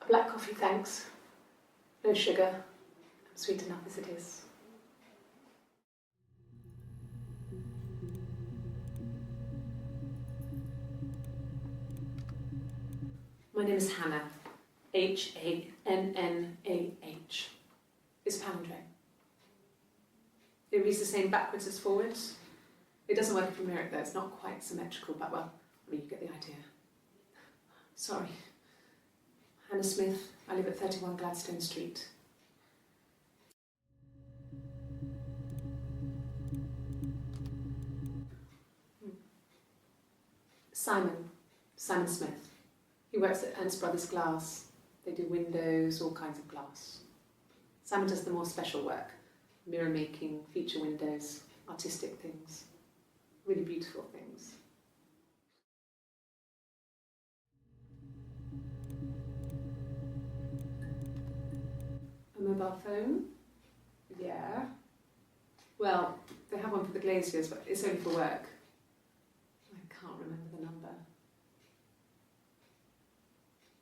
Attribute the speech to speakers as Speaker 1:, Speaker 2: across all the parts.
Speaker 1: A black coffee, thanks. No sugar. I'm sweet enough as it is. My name is Hannah. H-A-N-N-A-H. It's palindrome. It reads the same backwards as forwards. It doesn't work for Merrick though, it's not quite symmetrical, but well, I mean, you get the idea. Sorry. Hannah Smith, I live at 31 Gladstone Street. Simon Smith. He works at Ernst Brothers Glass. They do windows, all kinds of glass. Simon does the more special work, mirror making, feature windows, artistic things, really beautiful things. A mobile phone? Yeah. Well, they have one for the glaziers, but it's only for work. I can't remember the number.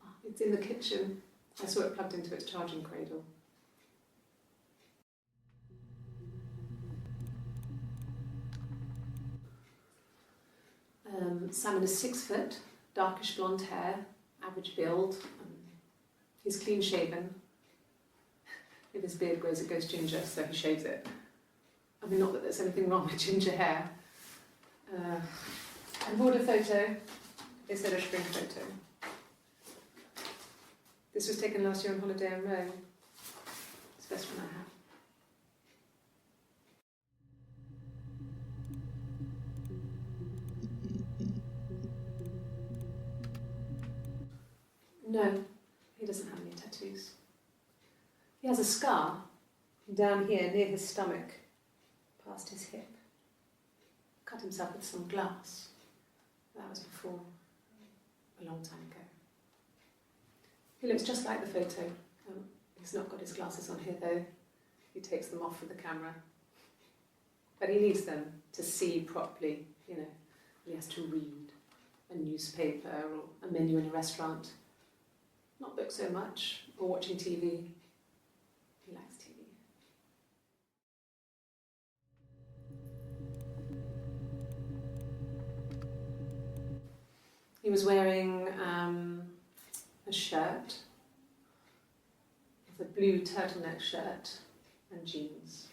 Speaker 1: Oh, it's in the kitchen. I saw it plugged into its charging cradle. Simon is 6 foot, darkish blonde hair, average build. He's clean shaven. If his beard grows, it goes ginger, so he shaves it. I mean, not that there's anything wrong with ginger hair. I bought a photo. They said I should bring a photo. This was taken last year on holiday in Rome. It's the best one I have. No, he doesn't have any tattoos. He has a scar down here near his stomach, past his hip. Cut himself with some glass. That was before, a long time ago. He looks just like the photo. He's not got his glasses on here though. He takes them off for the camera. But he needs them to see properly, you know. He has to read a newspaper or a menu in a restaurant. Not books so much, or watching TV. He likes TV. He was wearing a shirt, it's a blue turtleneck shirt and jeans.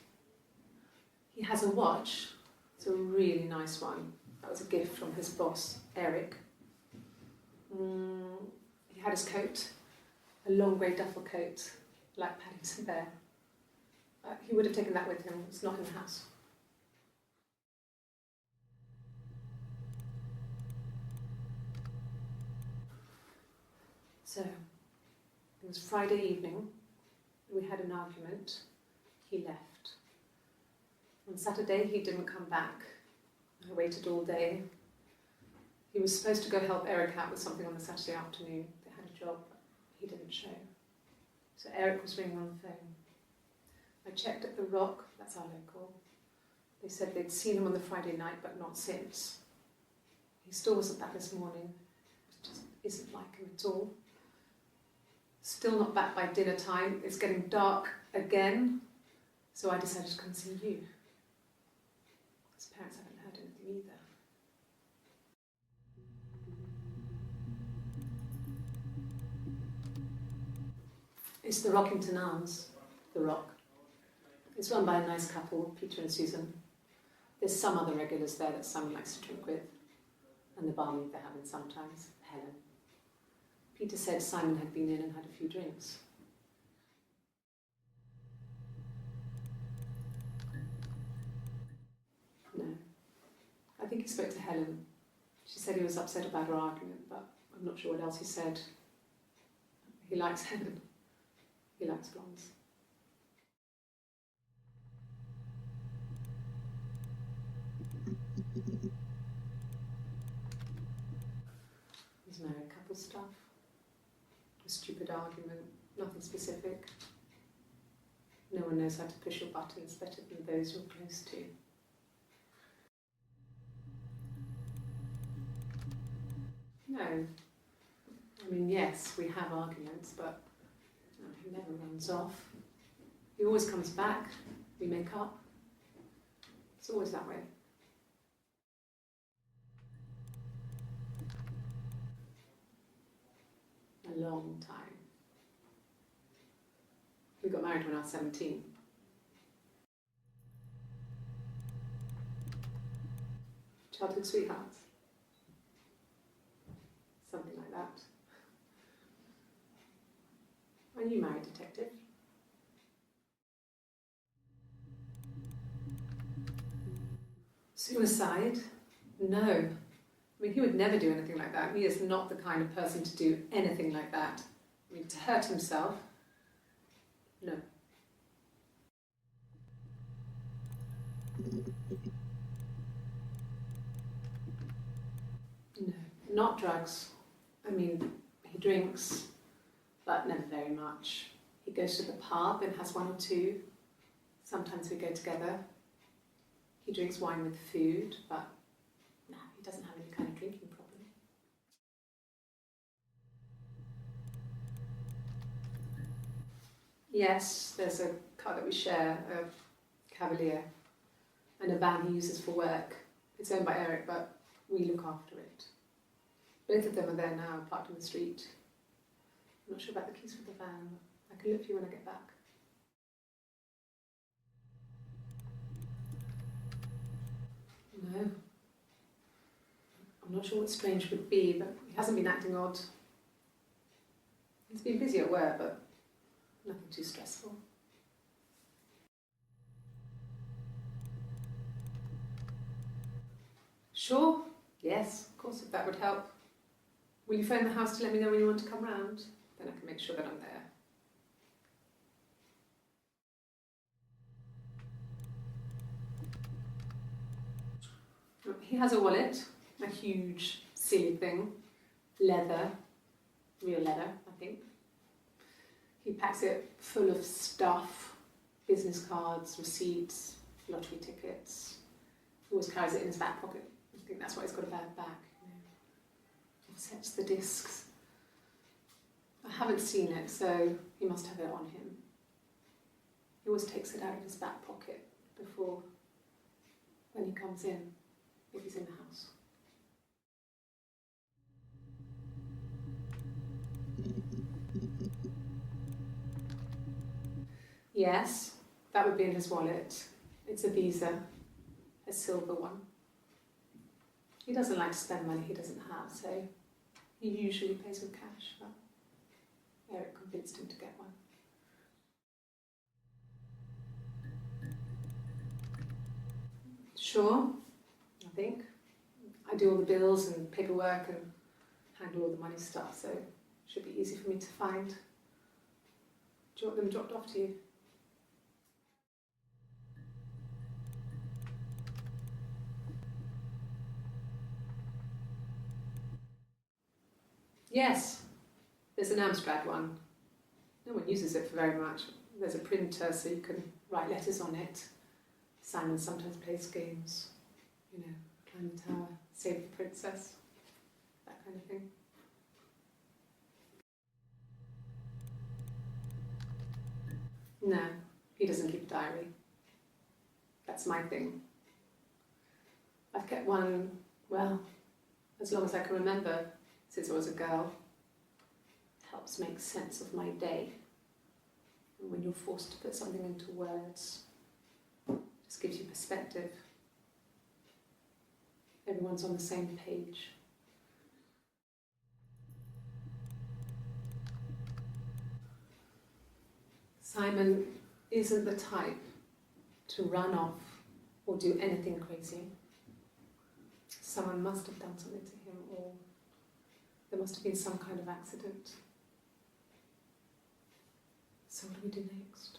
Speaker 1: He has a watch, it's a really nice one. That was a gift from his boss, Eric. He had his coat, a long grey duffel coat, like Paddington Bear. He would have taken that with him, it's not in the house. So, it was Friday evening, we had an argument, he left. On Saturday he didn't come back, I waited all day. He was supposed to go help Eric out with something on the Saturday afternoon, they had a job, but he didn't show. So Eric was ringing on the phone. I checked at the Rock, that's our local. They said they'd seen him on the Friday night, but not since. He still wasn't back this morning, it just isn't like him at all. Still not back by dinner time. It's getting dark again, so I decided to come and see you. His parents haven't heard anything either. It's the Rockington Arms, the Rock. It's run by a nice couple, Peter and Susan. There's some other regulars there that Simon likes to drink with, and the barmaid they're having sometimes, Helen. Peter said Simon had been in and had a few drinks. No. I think he spoke to Helen. She said he was upset about her argument, but I'm not sure what else he said. He likes Helen. He likes blondes. He's married couple stuff. A stupid argument, nothing specific. No one knows how to push your buttons better than those you're close to. No. I mean, yes, we have arguments, but he never runs off. He always comes back. We make up. It's always that way. A long time. We got married when I was 17. Childhood sweethearts. Something like that. Are you married, detective? Suicide? No. I mean, he would never do anything like that. He is not the kind of person to do anything like that. I mean, to hurt himself? No. No, not drugs. I mean, he drinks, but never very much. He goes to the pub and has one or two. Sometimes we go together. He drinks wine with food, but no, he doesn't have any kind of drinking problem. Yes, there's a car that we share, a Cavalier, and a van he uses for work. It's owned by Eric, but we look after it. Both of them are there now, parked on the street. I'm not sure about the keys for the van. I can look for you when I get back. No. I'm not sure what strange would be, but he hasn't been acting odd. He's been busy at work, but nothing too stressful. Sure. Yes, of course, if that would help. Will you phone the house to let me know when you want to come round? Then I can make sure that I'm there. He has a wallet, a huge, silly thing, leather, real leather, I think. He packs it full of stuff, business cards, receipts, lottery tickets. He always carries it in his back pocket. I think that's why he's got a bad back. Offsets the discs. I haven't seen it, so he must have it on him. He always takes it out of his back pocket before, when he comes in, if he's in the house. Yes, that would be in his wallet. It's a Visa, a silver one. He doesn't like to spend money he doesn't have, so he usually pays with cash, but Eric convinced him to get one. Sure, I think. I do all the bills and paperwork and handle all the money stuff, so it should be easy for me to find. Do you want them dropped off to you? Yes, there's an Amstrad one. No one uses it for very much. There's a printer so you can write letters on it. Simon sometimes plays games, you know, climb the tower, save the princess, that kind of thing. No, he doesn't keep a diary. That's my thing. I've kept one, well, as long as I can remember, since I was a girl. It helps make sense of my day. And when you're forced to put something into words, it just gives you perspective. Everyone's on the same page. Simon isn't the type to run off or do anything crazy. Someone must have done something to him, or there must have been some kind of accident. So what do we do next?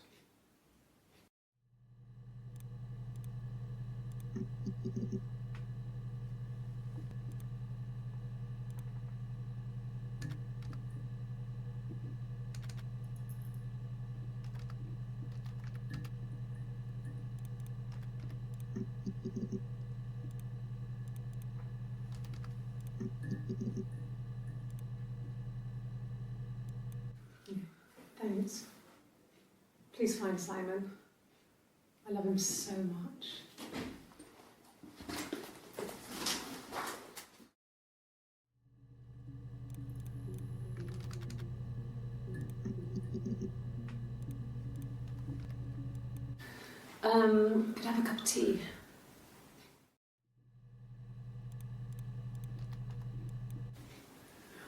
Speaker 1: Thanks. Please find Simon. I love him so much. Could I have a cup of tea?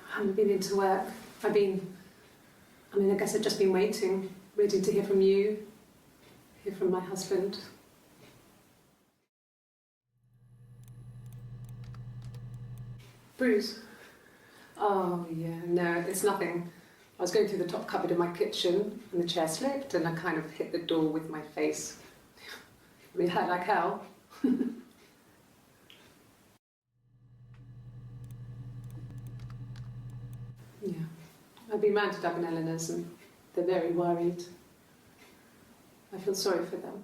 Speaker 1: I haven't been into work. I guess I've just been waiting to hear from you, hear from my husband. Bruce? Oh, yeah, no, it's nothing. I was going through the top cupboard in my kitchen and the chair slipped and I kind of hit the door with my face. It hurt like hell. Yeah. I've been round to Doug and Eleanor's and they're very worried. I feel sorry for them.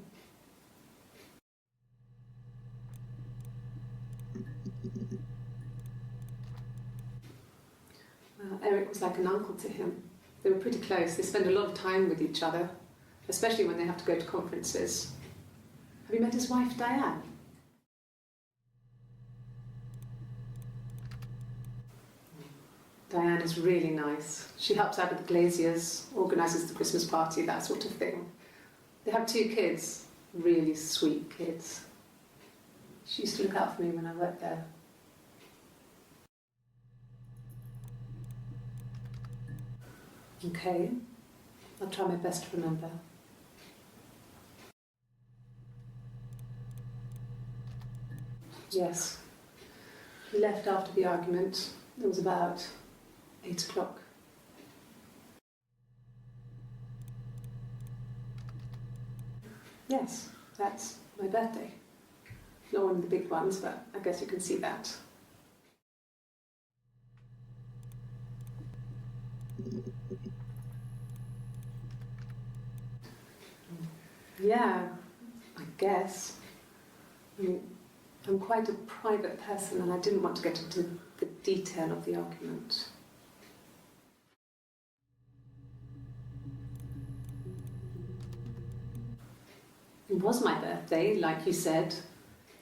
Speaker 1: Well, Eric was like an uncle to him. They were pretty close. They spend a lot of time with each other, especially when they have to go to conferences. Have you met his wife, Diane? Diane is really nice. She helps out with the glaziers, organises the Christmas party, that sort of thing. They have 2 kids, really sweet kids. She used to look out for me when I worked there. Okay, I'll try my best to remember. Yes, he left after the argument. It was about 8 o'clock. Yes, that's my birthday. Not one of the big ones, but I guess you can see that. Yeah, I guess. I'm quite a private person and I didn't want to get into the detail of the argument. It was my birthday, like you said.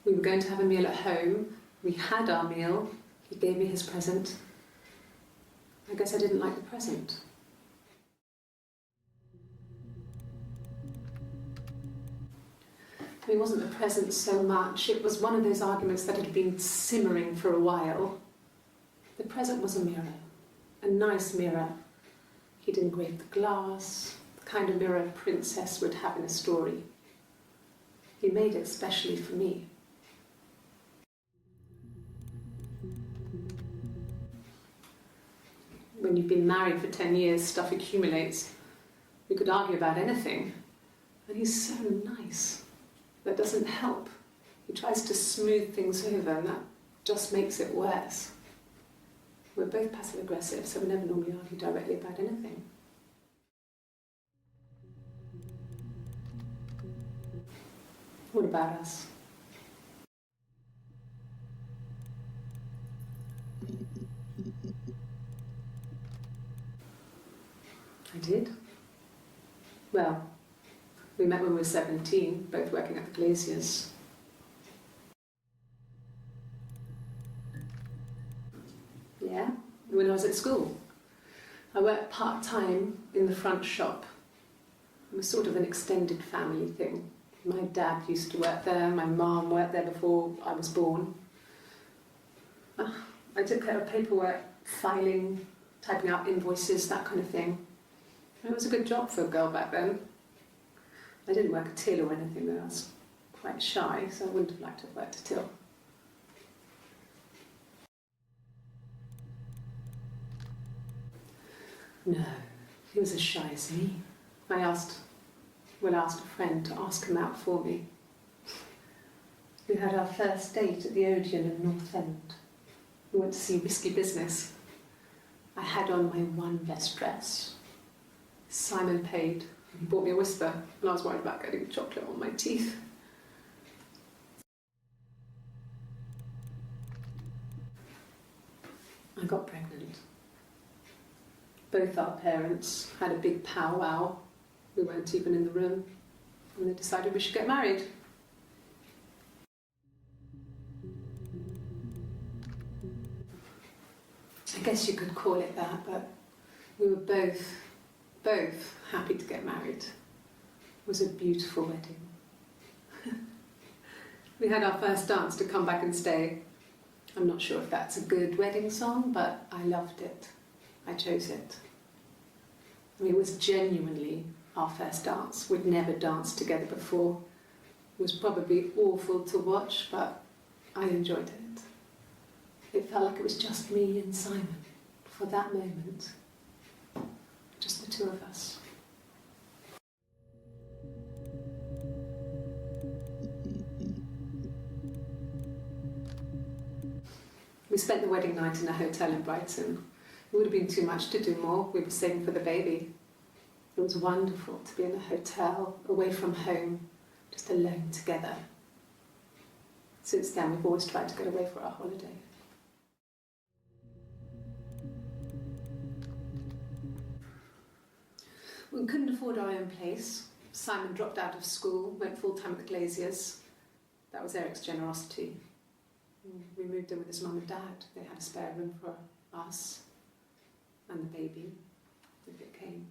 Speaker 1: We were going to have a meal at home. We had our meal. He gave me his present. I guess I didn't like the present. It wasn't the present so much. It was one of those arguments that had been simmering for a while. The present was a mirror, a nice mirror. He'd engraved the glass, the kind of mirror a princess would have in a story. He made it specially for me. When you've been married for 10 years, stuff accumulates. We could argue about anything. And he's so nice. That doesn't help. He tries to smooth things over and that just makes it worse. We're both passive-aggressive, so we never normally argue directly about anything. What about us? I did. Well, we met when we were 17, both working at the glaziers. Yeah, when I was at school. I worked part-time in the front shop. It was sort of an extended family thing. My dad used to work there, my mum worked there before I was born. I took care of paperwork, filing, typing out invoices, that kind of thing. It was a good job for a girl back then. I didn't work a till or anything though, I was quite shy, so I wouldn't have liked to have worked a till. No, he was as shy as me. I asked a friend to ask him out for me. We had our first date at the Odeon in North End. We went to see Risky Business. I had on my one best dress. Simon paid. He bought me a Whisper, and I was worried about getting chocolate on my teeth. I got pregnant. Both our parents had a big powwow. We weren't even in the room, and they decided we should get married. I guess you could call it that, but we were both happy to get married. It was a beautiful wedding. We had our first dance to Come Back and Stay. I'm not sure if that's a good wedding song, but I loved it. I chose it. I mean, it was genuinely our first dance. We'd never danced together before. It was probably awful to watch, but I enjoyed it. It felt like it was just me and Simon for that moment. Just the two of us. We spent the wedding night in a hotel in Brighton. It would have been too much to do more. We were saving for the baby. It was wonderful to be in a hotel, away from home, just alone together. Since then, we've always tried to get away for our holiday. We couldn't afford our own place. Simon dropped out of school, went full-time at the Glaziers. That was Eric's generosity. We moved in with his mum and dad. They had a spare room for us and the baby, if it came.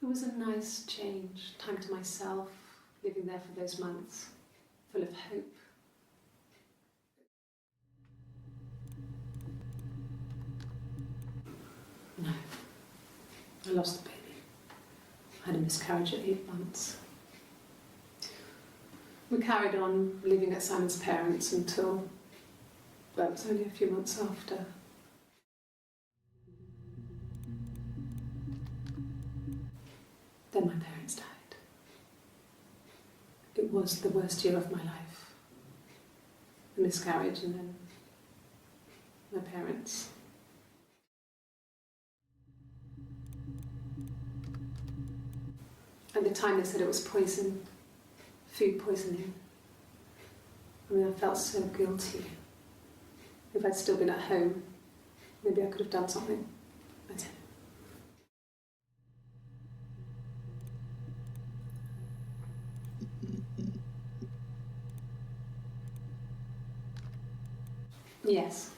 Speaker 1: It was a nice change, time to myself, living there for those months, full of hope. No, I lost the baby. I had a miscarriage at 8 months. We carried on living at Simon's parents until, well, it was only a few months after. Then my parents died. It was the worst year of my life. A miscarriage and then my parents. At the time they said it was poison. Food poisoning. I mean, I felt so guilty. If I'd still been at home, maybe I could have done something. I didn't. Yes,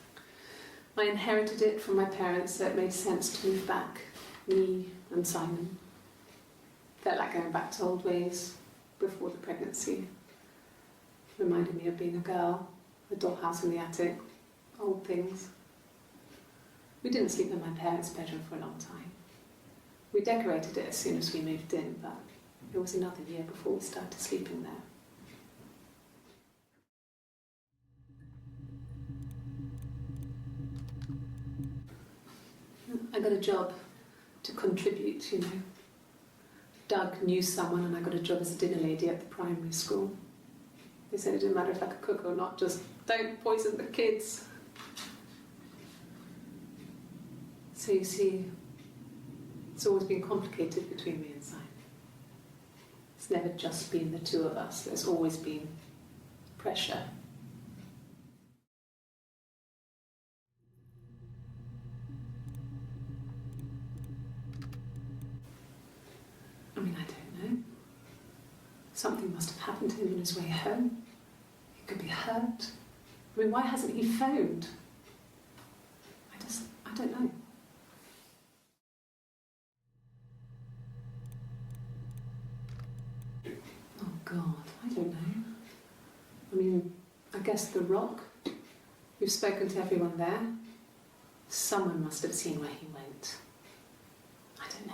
Speaker 1: I inherited it from my parents, so it made sense to move back, me and Simon. Felt like going back to old ways. Before the pregnancy. Reminded me of being a girl, a dollhouse in the attic, old things. We didn't sleep in my parents' bedroom for a long time. We decorated it as soon as we moved in, but it was another year before we started sleeping there. I got a job to contribute, you know. Doug knew someone and I got a job as a dinner lady at the primary school. They said it didn't matter if I could cook or not, just don't poison the kids. So you see, it's always been complicated between me and Simon. It's never just been the two of us, there's always been pressure. I mean, I don't know. Something must have happened to him on his way home. He could be hurt. I mean, why hasn't he phoned? I don't know. Oh God, I don't know. I mean, I guess the Rock. We've spoken to everyone there. Someone must have seen where he went. I don't know.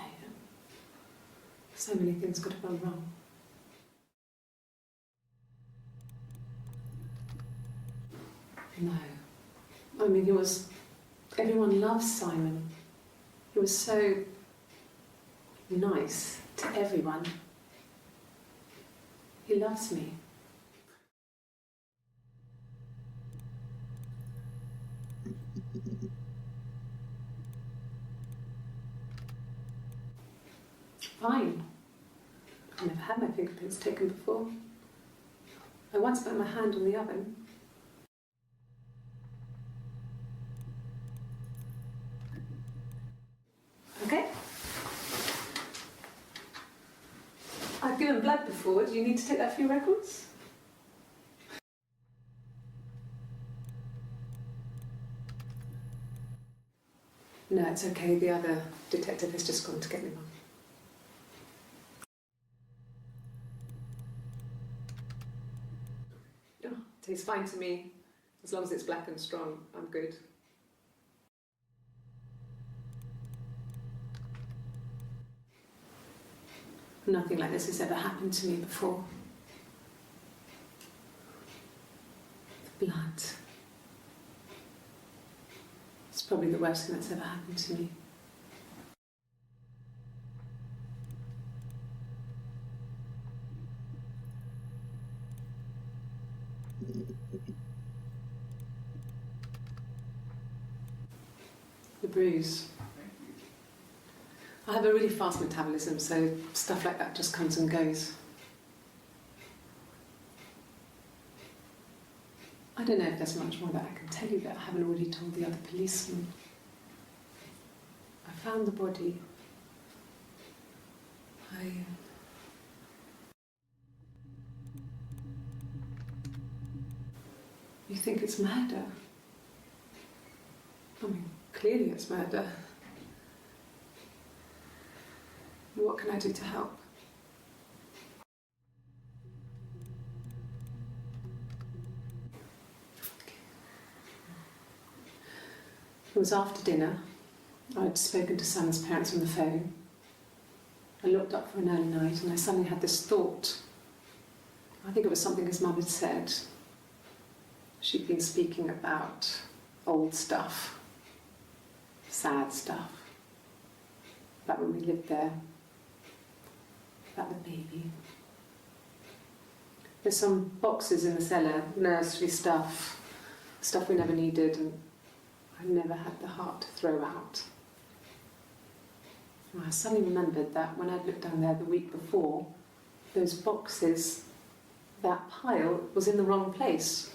Speaker 1: So many things could have gone wrong. No. I mean, everyone loves Simon. He was so nice to everyone. He loves me. Fine. I've never had my fingerprints taken before. I once put my hand on the oven. haven't blagged before. Do you need to take that for your records? No, it's okay. The other detective has just gone to get me one. Oh, tastes fine to me. As long as it's black and strong, I'm good. Nothing like this has ever happened to me before. The blood. It's probably the worst thing that's ever happened to me. The bruise. I have a really fast metabolism, so stuff like that just comes and goes. I don't know if there's much more that I can tell you that I haven't already told the other policemen. I found the body. You think it's murder? I mean, clearly it's murder. What can I do to help? It was after dinner. I'd spoken to Sam's parents on the phone. I looked up for an early night and I suddenly had this thought. I think it was something his mum had said. She'd been speaking about old stuff, sad stuff, about when we lived there, about the baby. There's some boxes in the cellar, nursery stuff we never needed, and I never had the heart to throw out. And I suddenly remembered that when I'd looked down there the week before, those boxes, that pile was in the wrong place.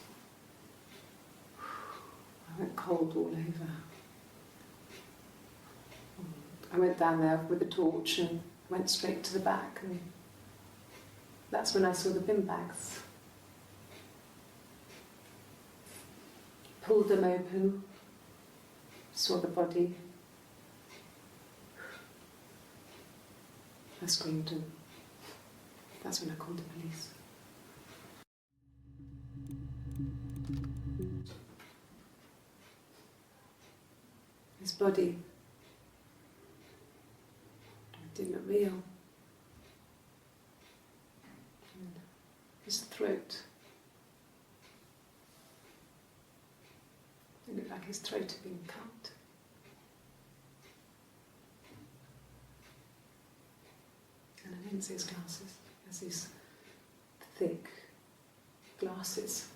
Speaker 1: I went cold all over. I went down there with a torch and went straight to the back, and that's when I saw the bin bags. Pulled them open, saw the body. I screamed, and that's when I called the police. His body, it didn't look real. And his throat, it looked like his throat had been cut. And I didn't see his glasses. He has these thick glasses.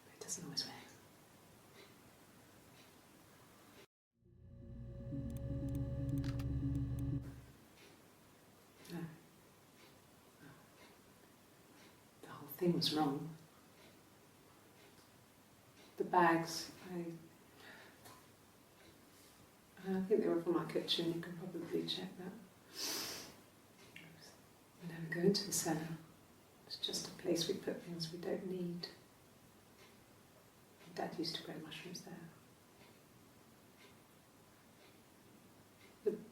Speaker 1: He doesn't always wear. No. The whole thing was wrong. The bags, I think they were from our kitchen, you can probably check that. We never go into the cellar. It's just a place we put things we don't need. Dad used to grow mushrooms there.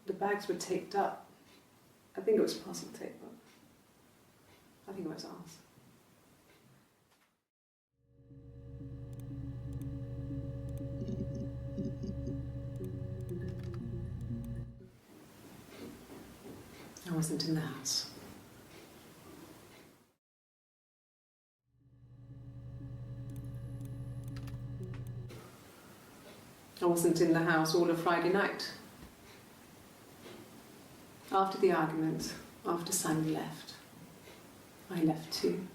Speaker 1: The bags were taped up. I think it was parcel tape, but I think it was ours. I wasn't in the house. I wasn't in the house all of Friday night. After the argument, after Simon left, I left too.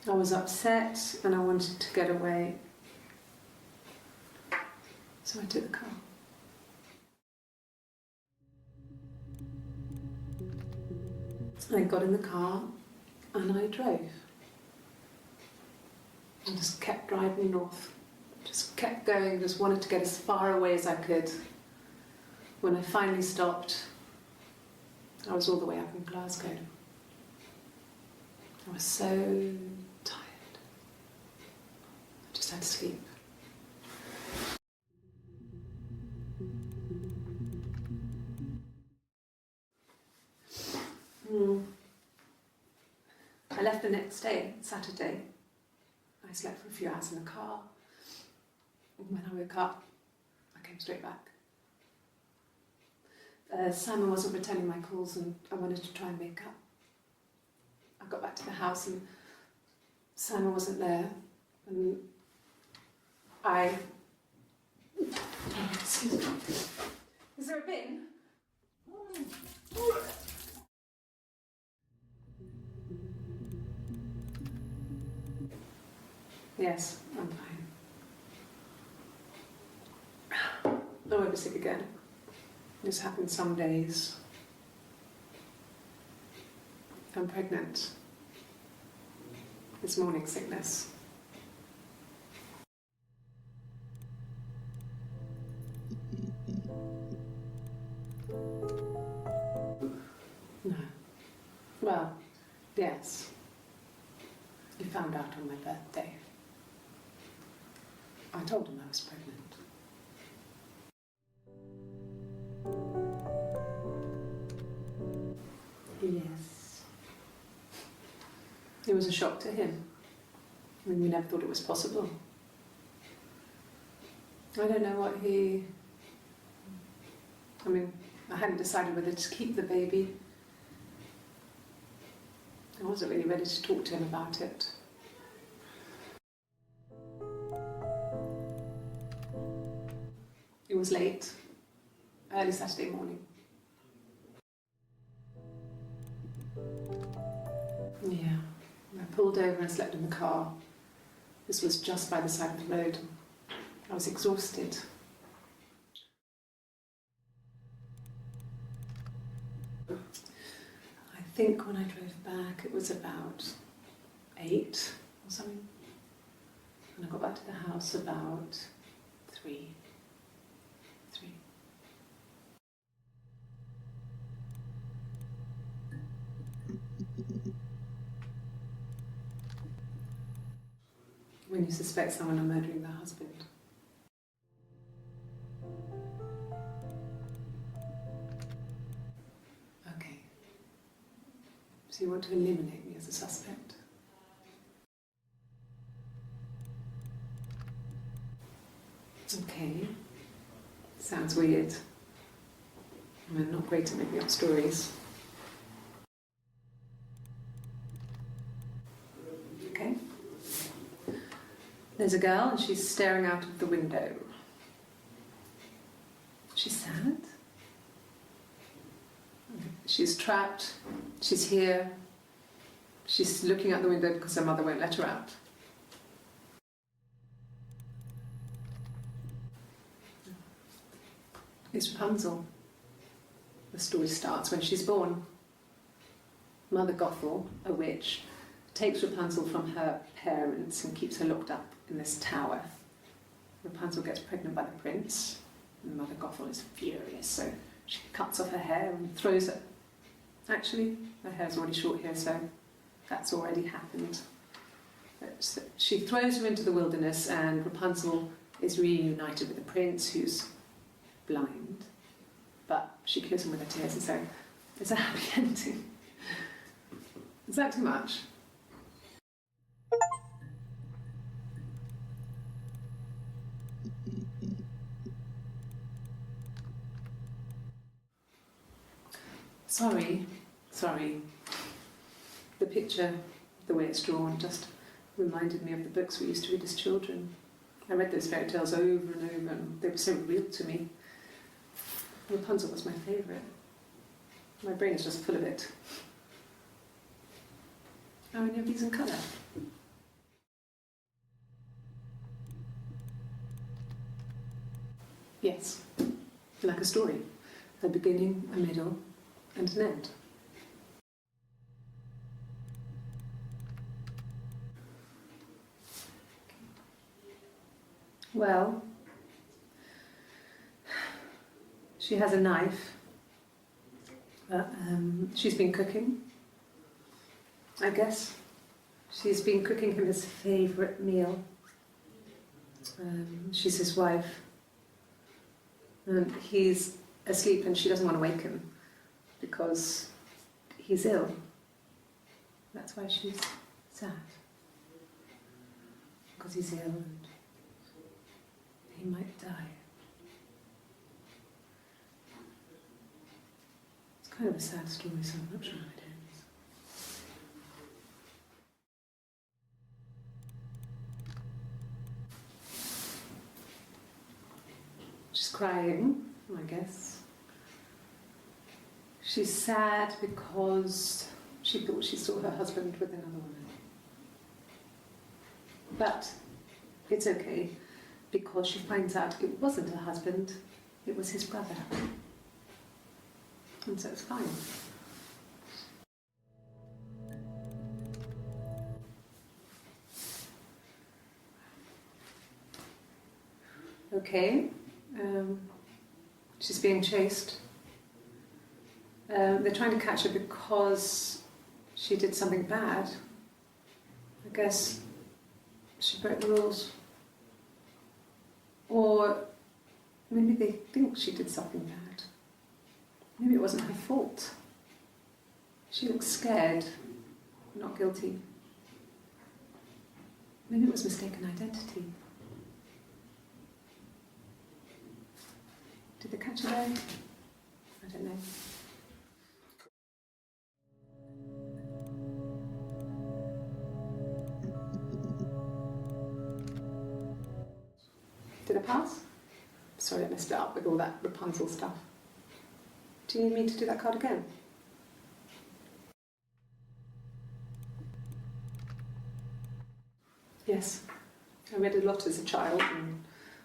Speaker 1: I was upset and I wanted to get away. So I took the car. I got in the car and I drove. I just kept driving north, Just kept going, just wanted to get as far away as I could. When I finally stopped, I was all the way up in Glasgow. I was so tired. I just had to sleep. I left the next day, Saturday. I slept for a few hours in the car. And when I woke up, I came straight back. Simon wasn't returning my calls and I wanted to try and make up. I got back to the house and Simon wasn't there. And excuse me. Is there a bin? Yes, I'm fine. I won't be sick again. This happens some days. I'm pregnant. It's morning sickness. No. Well, yes. He found out on my birthday. I told him I was pregnant. Yes. It was a shock to him. I mean, we never thought it was possible. I don't know what he... I mean, I hadn't decided whether to keep the baby. I wasn't really ready to talk to him about it. It was late, early Saturday morning. Yeah, I pulled over and slept in the car. This was just by the side of the road. I was exhausted. I think when I drove back it was about 8 or something. And I got back to the house about 3. When you suspect someone of murdering their husband. Okay. So you want to eliminate me as a suspect? Okay. Sounds weird. I'm not great at making up stories. Okay. There's a girl and she's staring out of the window. She's sad. She's trapped. She's here. She's looking out the window because her mother won't let her out. It's Rapunzel. The story starts when she's born. Mother Gothel, a witch, takes Rapunzel from her parents and keeps her locked up in this tower. Rapunzel gets pregnant by the prince, and Mother Gothel is furious, so she cuts off her hair and throws it. Actually, her hair's already short here, so that's already happened. But she throws her into the wilderness, and Rapunzel is reunited with the prince, who's blind, but she kills him with her tears, and so it's a happy ending. Is that too much? Sorry. The picture, the way it's drawn, just reminded me of the books we used to read as children. I read those fairy tales over and over, and they were so real to me. Rapunzel was my favourite. My brain is just full of it. Are any of these in colour? Yes, like a story. A beginning, a middle, and an end. Well, she has a knife. She's been cooking, I guess. She's been cooking him his favourite meal. She's his wife. And he's asleep and she doesn't want to wake him because he's ill. That's why she's sad. Because he's ill and he might die. It's kind of a sad story, so I'm not sure how it ends. She's crying, I guess. She's sad because she thought she saw her husband with another woman. But it's okay, because she finds out it wasn't her husband, it was his brother. And so it's fine. Okay, she's being chased. They're trying to catch her because she did something bad. I guess she broke the rules. Or maybe they think she did something bad. Maybe it wasn't her fault. She looks scared, not guilty. Maybe it was mistaken identity. Did they catch her there? I don't know. Did I pass? Sorry, I messed it up with all that Rapunzel stuff. Do you need me to do that card again? Yes. I read a lot as a child and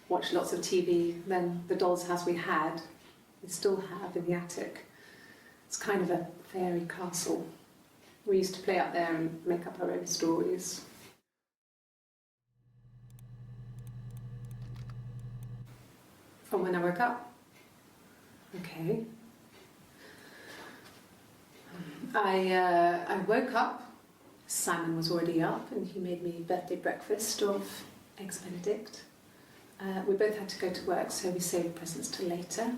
Speaker 1: watched lots of TV. Then the doll's house we had, we still have in the attic. It's kind of a fairy castle. We used to play up there and make up our own stories. From when I woke up. Okay. I woke up, Simon was already up and he made me birthday breakfast of eggs Benedict. We both had to go to work, so we saved presents till later.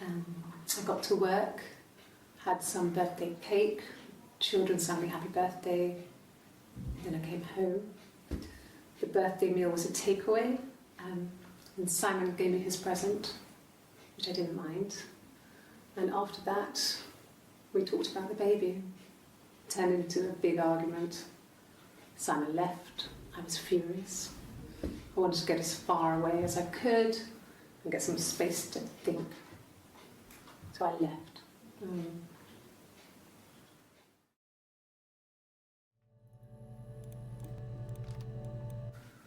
Speaker 1: I got to work, had some birthday cake, children sang me happy birthday, then I came home. The birthday meal was a takeaway, and Simon gave me his present, which I didn't mind. And after that, we talked about the baby. It turned into a big argument. Simon left. I was furious. I wanted to get as far away as I could and get some space to think. So I left.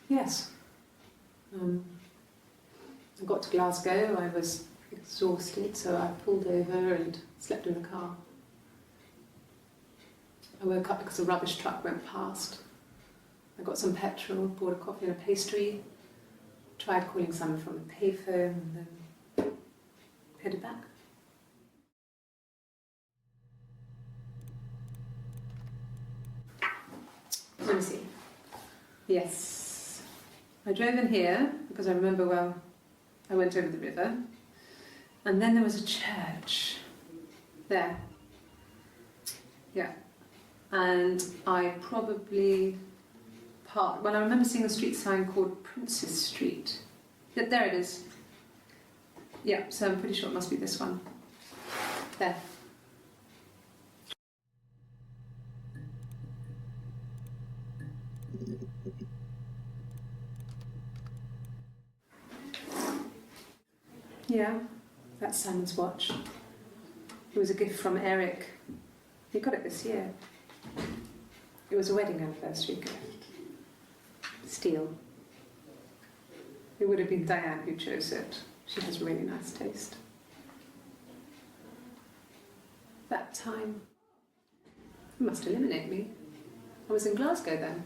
Speaker 1: Yes. I got to Glasgow. I was exhausted, so I pulled over and slept in the car. I woke up because a rubbish truck went past. I got some petrol, bought a coffee and a pastry, tried calling someone from a payphone, and then headed back. Let me see. Yes. I drove in here because I remember, well, I went over the river, and then there was a church there. Yeah. And I probably parked, well, I remember seeing a street sign called Princess Street. Yeah, there it is. Yeah, so I'm pretty sure it must be this one. There. Yeah, that's Simon's watch. It was a gift from Eric. He got it this year. It was a wedding anniversary gift. Steel. It would have been Diane who chose it. She has really nice taste. That time, it must eliminate me. I was in Glasgow then.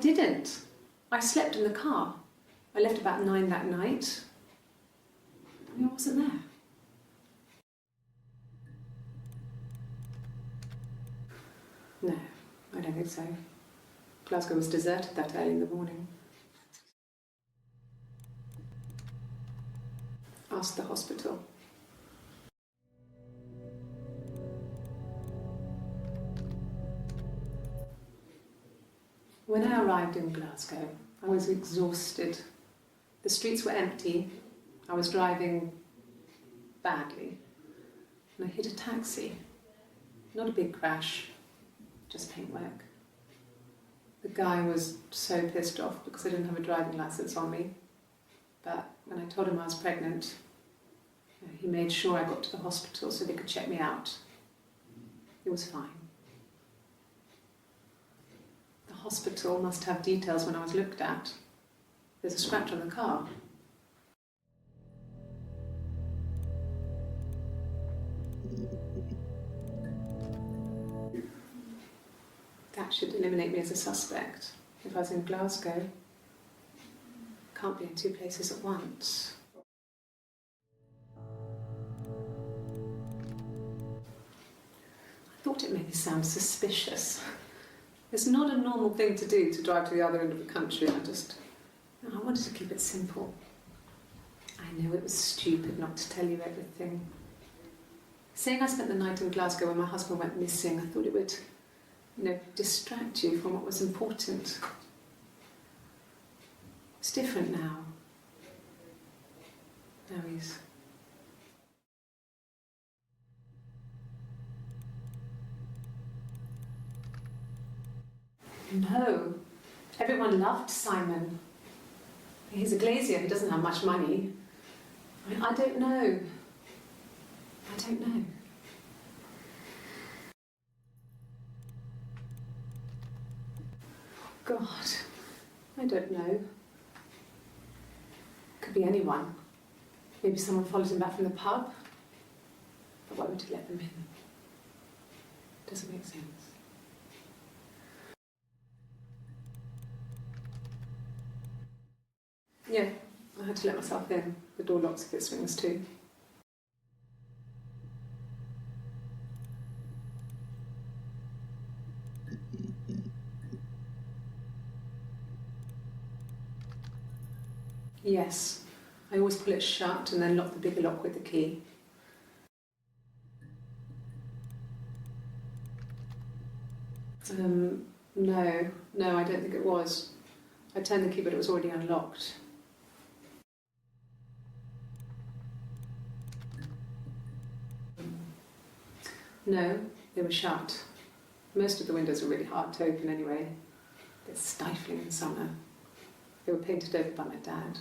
Speaker 1: didn't. I slept in the car. I left about 9 that night. I wasn't there. No, I don't think so. Glasgow was deserted that early in the morning. Ask the hospital. When I arrived in Glasgow, I was exhausted. The streets were empty. I was driving badly. And I hit a taxi. Not a big crash, just paintwork. The guy was so pissed off because I didn't have a driving licence on me. But when I told him I was pregnant, he made sure I got to the hospital so they could check me out. It was fine. The hospital must have details when I was looked at. There's a scratch on the car. That should eliminate me as a suspect. If I was in Glasgow, can't be in 2 places at once. I thought it made me sound suspicious. It's not a normal thing to do, to drive to the other end of the country. I wanted to keep it simple. I know it was stupid not to tell you everything. Saying I spent the night in Glasgow when my husband went missing, I thought it would, distract you from what was important. It's different now. Now he's... No. Everyone loved Simon. He's a glazier, he doesn't have much money. I don't know. I don't know. God, I don't know. Could be anyone. Maybe someone followed him back from the pub. But why would he let them in? Doesn't make sense. Yeah, I had to let myself in. The door locks if it swings too. Yes, I always pull it shut and then lock the bigger lock with the key. No, I don't think it was. I turned the key but it was already unlocked. No, they were shut. Most of the windows are really hard to open anyway. They're stifling in summer. They were painted over by my dad.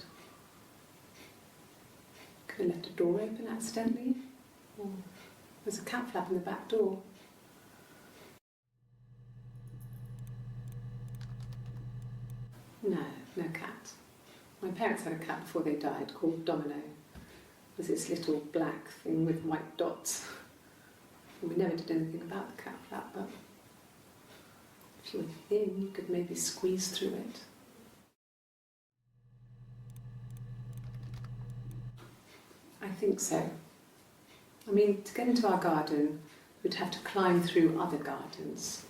Speaker 1: Could have left a door open accidentally. Or there's a cat flap in the back door. No cat. My parents had a cat before they died called Domino. It was this little black thing with white dots. And we never did anything about the cat flap, but if you were thin, you could maybe squeeze through it. I think so. I mean, to get into our garden, you'd have to climb through other gardens.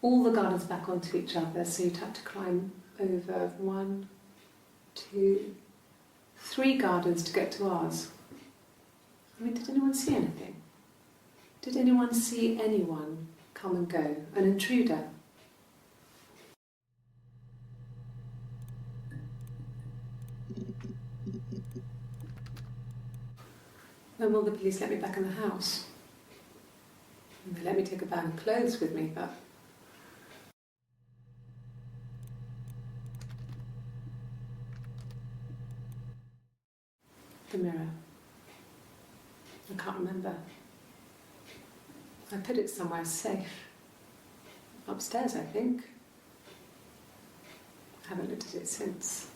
Speaker 1: All the gardens back onto each other, so you'd have to climb over 1, 2, 3 gardens to get to ours. I mean, did anyone see anything? Did anyone see anyone come and go? An intruder? When will the police let me back in the house? And they let me take a bag of clothes with me, but... The mirror. I can't remember. I put it somewhere safe. Upstairs, I think. I haven't looked at it since.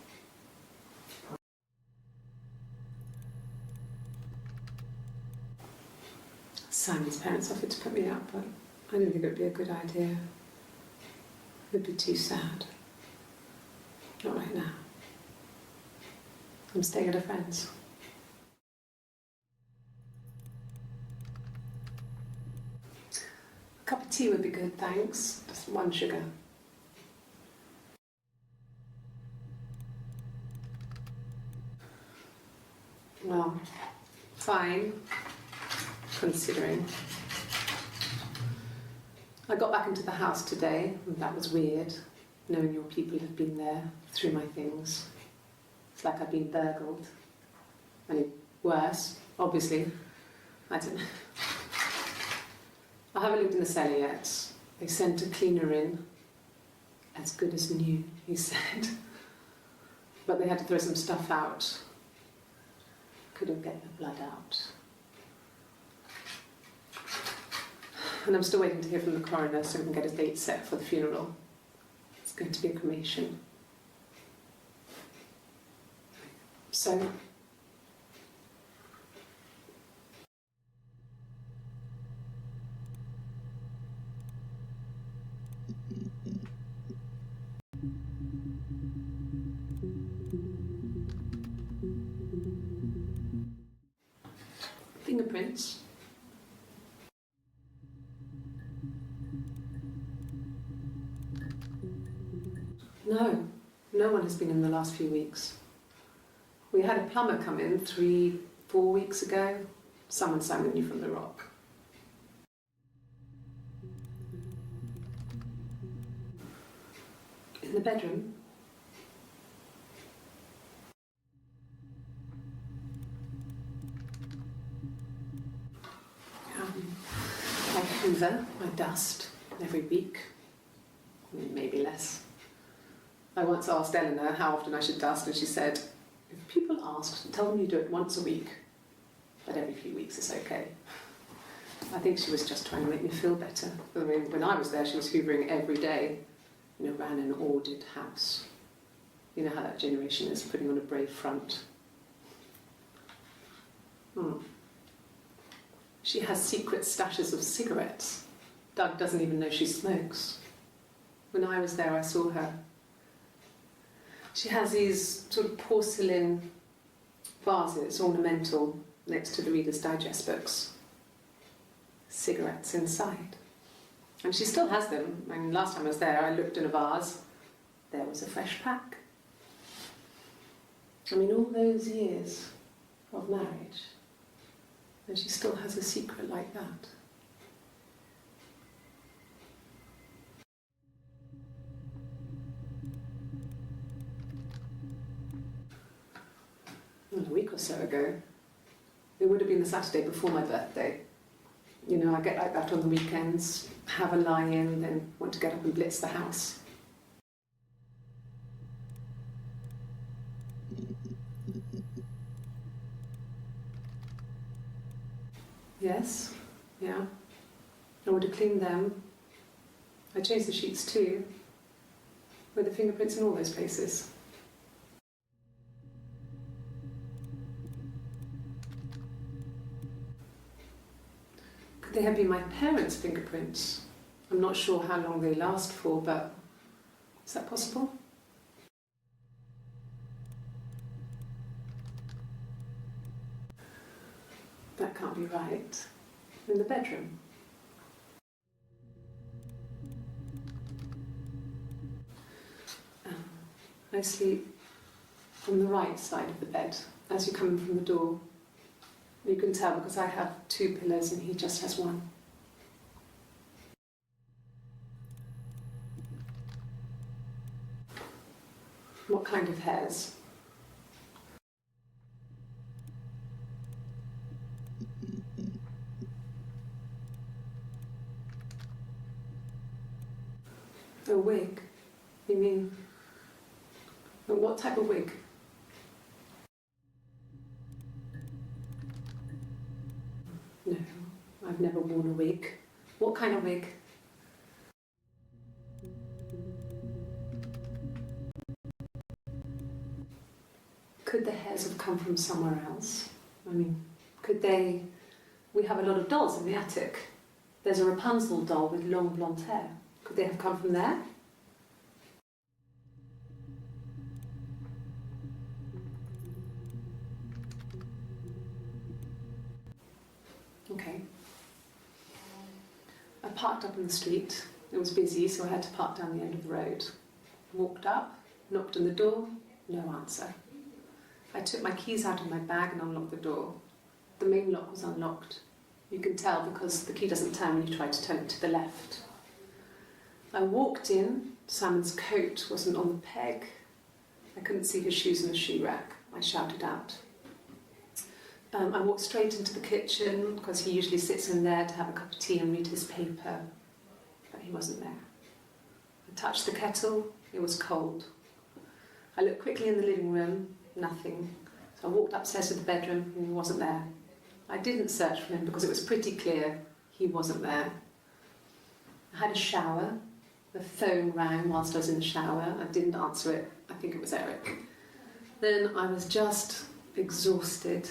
Speaker 1: Simon's parents offered to put me up, but I didn't think it would be a good idea. It would be too sad. Not right now. I'm staying at a friend's. A cup of tea would be good, thanks. Just 1 sugar. Well, fine, considering. I got back into the house today, and that was weird, knowing your people have been there through my things. It's like I've been burgled. I mean, worse, obviously. I don't know. I haven't lived in the cellar yet. They sent a cleaner in. As good as new, he said. But they had to throw some stuff out. Couldn't get the blood out. And I'm still waiting to hear from the coroner so we can get a date set for the funeral. It's going to be a cremation. So, fingerprints. No, no one has been in the last few weeks. We had a plumber come in 3-4 weeks ago. Someone summoned you from the rock. In the bedroom? I hoover, I dust every week, maybe less. I once asked Eleanor how often I should dust, and she said, if people ask, tell them you do it once a week, but every few weeks is okay. I think she was just trying to make me feel better. I mean, when I was there, she was hoovering every day, ran an ordered house. You know how that generation is, putting on a brave front. She has secret stashes of cigarettes. Doug doesn't even know she smokes. When I was there, I saw her. She has these sort of porcelain vases, ornamental, next to the Reader's Digest books. Cigarettes inside. And she still has them. I mean, last time I was there, I looked in a vase. There was a fresh pack. I mean, all those years of marriage. And she still has a secret like that. Well, a week or so ago. It would have been the Saturday before my birthday. I get like that on the weekends, have a lie-in, then want to get up and blitz the house. Yes, yeah. I would have cleaned them. I changed the sheets too, with the fingerprints in all those places. Could they have been my parents' fingerprints? I'm not sure how long they last for, but is that possible? That can't be right. In the bedroom. I sleep on the right side of the bed as you come in from the door. You can tell because I have 2 pillows and he just has 1. What kind of hairs? A wig? You mean... What type of wig? No, I've never worn a wig. What kind of wig? Could the hairs have come from somewhere else? I mean, could they... We have a lot of dolls in the attic. There's a Rapunzel doll with long blonde hair. Could they have come from there? Okay. I parked up on the street. It was busy, so I had to park down the end of the road. Walked up, knocked on the door, no answer. I took my keys out of my bag and unlocked the door. The main lock was unlocked. You can tell because the key doesn't turn when you try to turn it to the left. I walked in. Simon's coat wasn't on the peg. I couldn't see his shoes in the shoe rack. I shouted out. I walked straight into the kitchen because he usually sits in there to have a cup of tea and read his paper, but he wasn't there. I touched the kettle. It was cold. I looked quickly in the living room. Nothing. So I walked upstairs to the bedroom and he wasn't there. I didn't search for him because it was pretty clear he wasn't there. I had a shower. The phone rang whilst I was in the shower. I didn't answer it. I think it was Eric. Then I was just exhausted.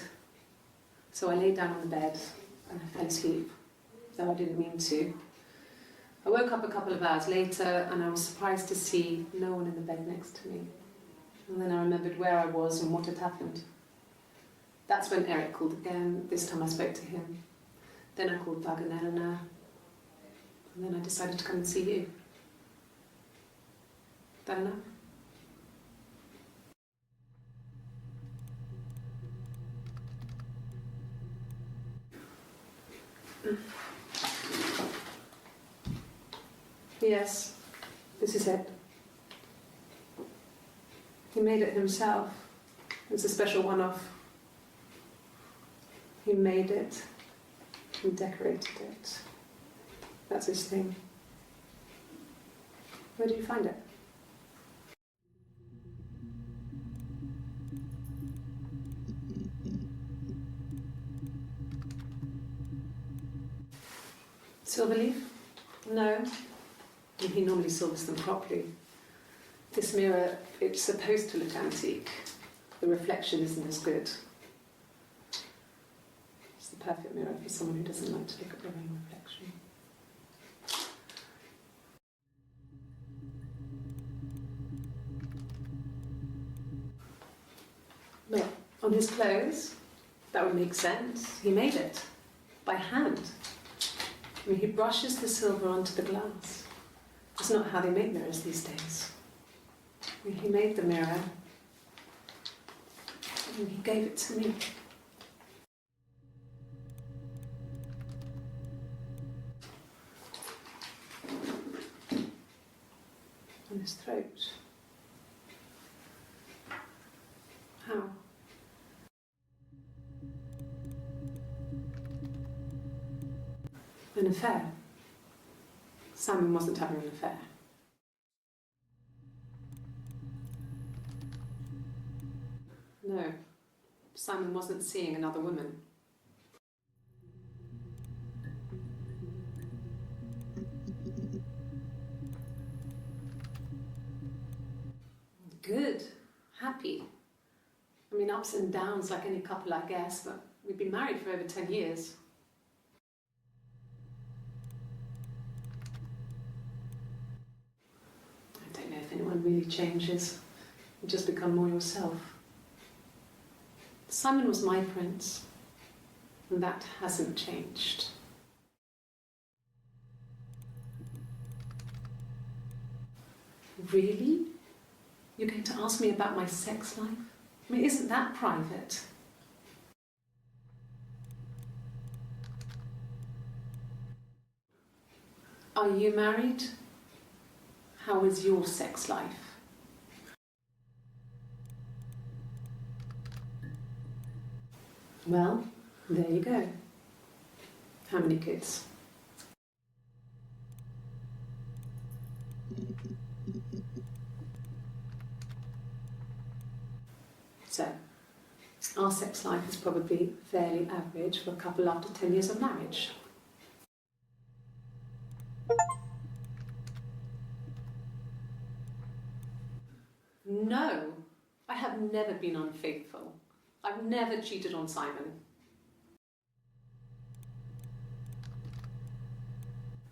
Speaker 1: So I lay down on the bed and I fell asleep, though I didn't mean to. I woke up a couple of hours later and I was surprised to see no one in the bed next to me. And then I remembered where I was and what had happened. That's when Eric called again. This time I spoke to him. Then I called Doug and Eleanor. And then I decided to come and see you. That enough? Yes, this is it. He made it himself. It was a special one-off. He made it and decorated it. That's his thing. Where did you find it? Silver leaf? No. He normally silvers them properly. This mirror, it's supposed to look antique. The reflection isn't as good. It's the perfect mirror for someone who doesn't like to look at their own reflection. Well, on his clothes, that would make sense. He made it by hand. I mean, he brushes the silver onto the glass. It's not how they make mirrors these days. I mean, he made the mirror and he gave it to me. On his throat. How? An affair. Simon wasn't having an affair. No, Simon wasn't seeing another woman. Good, happy. I mean, ups and downs like any couple, I guess, but we've been married for over 10 years. I don't know if anyone really changes. You just become more yourself. Simon was my prince, and that hasn't changed. Really? You're going to ask me about my sex life? I mean, isn't that private? Are you married? How is your sex life? Well, there you go. How many kids? So, our sex life is probably fairly average for a couple after 10 years of marriage. No, I have never been unfaithful. I've never cheated on Simon.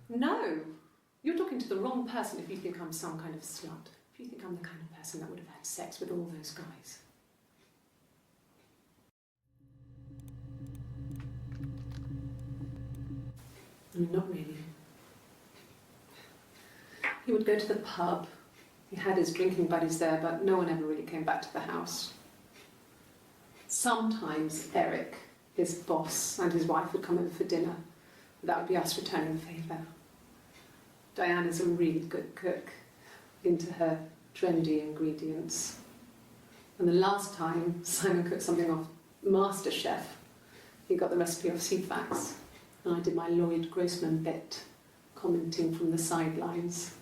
Speaker 1: No, you're talking to the wrong person if you think I'm some kind of slut. If you think I'm the kind of person that would have had sex with all those guys. I mean, not really. He would go to the pub. He had his drinking buddies there, but no one ever really came back to the house. Sometimes Eric, his boss, and his wife would come over for dinner. That would be us returning the favour. Diana's a really good cook, into her trendy ingredients. And the last time Simon cooked something off MasterChef, he got the recipe off CFAX, and I did my Lloyd Grossman bit, commenting from the sidelines.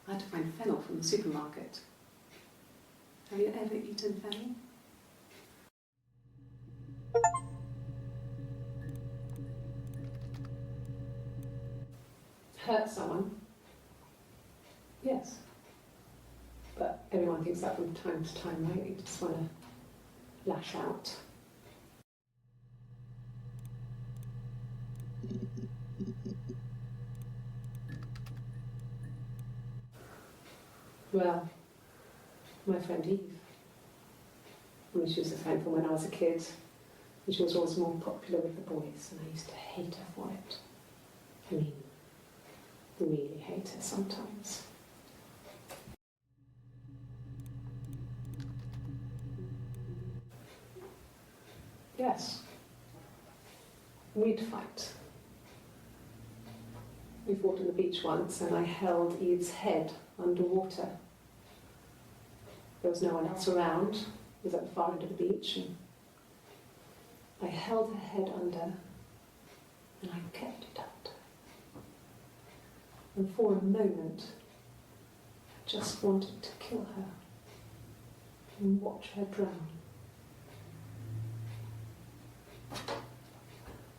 Speaker 1: I had to find fennel from the supermarket. Have you ever eaten fennel? Hurt someone? Yes. But everyone thinks that from time to time, right? You just want to lash out. Well, my friend Eve. I mean, she was a friend from when I was a kid, and she was always more popular with the boys, and I used to hate her for it. I mean, really hate her sometimes. Yes. We'd fight. We fought on the beach once, and I held Eve's head underwater. There was no one else around. It was at the far end of the beach, and I held her head under, and I kept it under. And for a moment, I just wanted to kill her and watch her drown.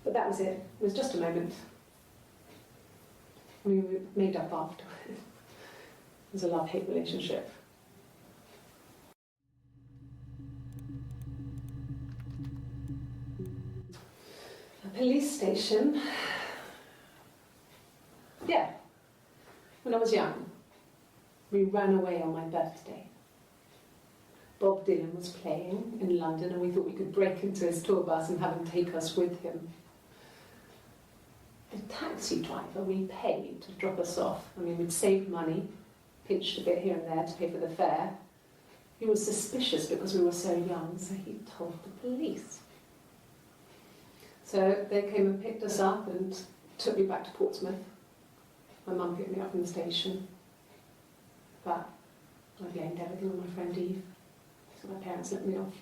Speaker 1: But that was it. It was just a moment. We were made up after. It was a love-hate relationship. A police station. Yeah. When I was young, we ran away on my birthday. Bob Dylan was playing in London, and we thought we could break into his tour bus and have him take us with him. The taxi driver we paid to drop us off, I mean, we'd saved money, pinched a bit here and there to pay for the fare. He was suspicious because we were so young, so he told the police. So they came and picked us up and took me back to Portsmouth. My mum picked me up from the station. But I blamed everything on my friend Eve, so my parents let me off.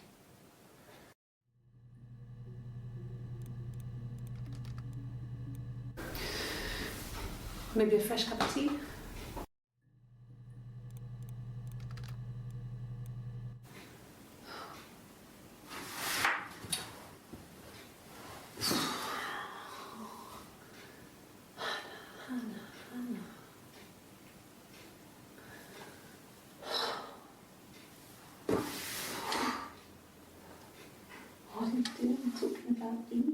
Speaker 1: Maybe a fresh cup of tea? What are you doing talking about Eve?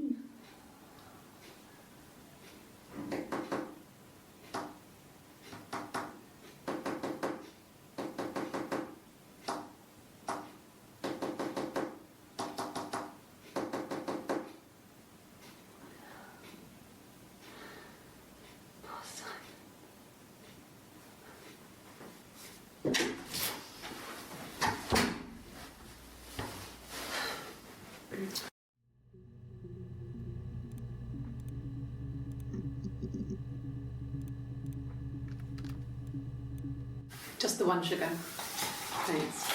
Speaker 1: Just the one sugar. Thanks.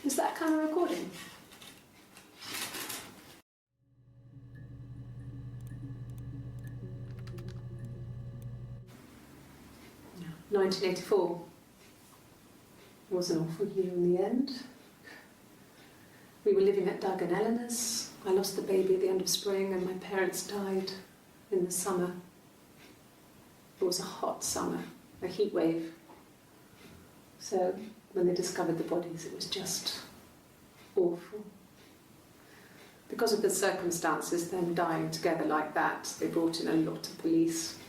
Speaker 1: Is that kind of recording? No. 1984 was an awful year in the end. We were living at Doug and Eleanor's. I lost the baby at the end of spring, and my parents died in the summer. It was a hot summer, a heat wave. So when they discovered the bodies, it was just awful. Because of the circumstances, them dying together like that, they brought in a lot of police.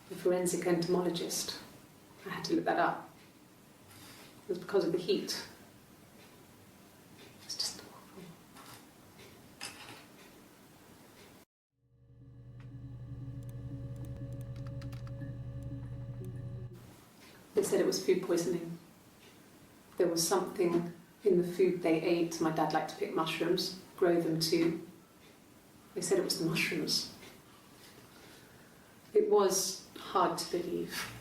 Speaker 1: A forensic entomologist. I had to look that up. It was because of the heat. It was just awful. They said it was food poisoning. There was something in the food they ate. My dad liked to pick mushrooms, grow them too. They said it was the mushrooms. It was hard to believe.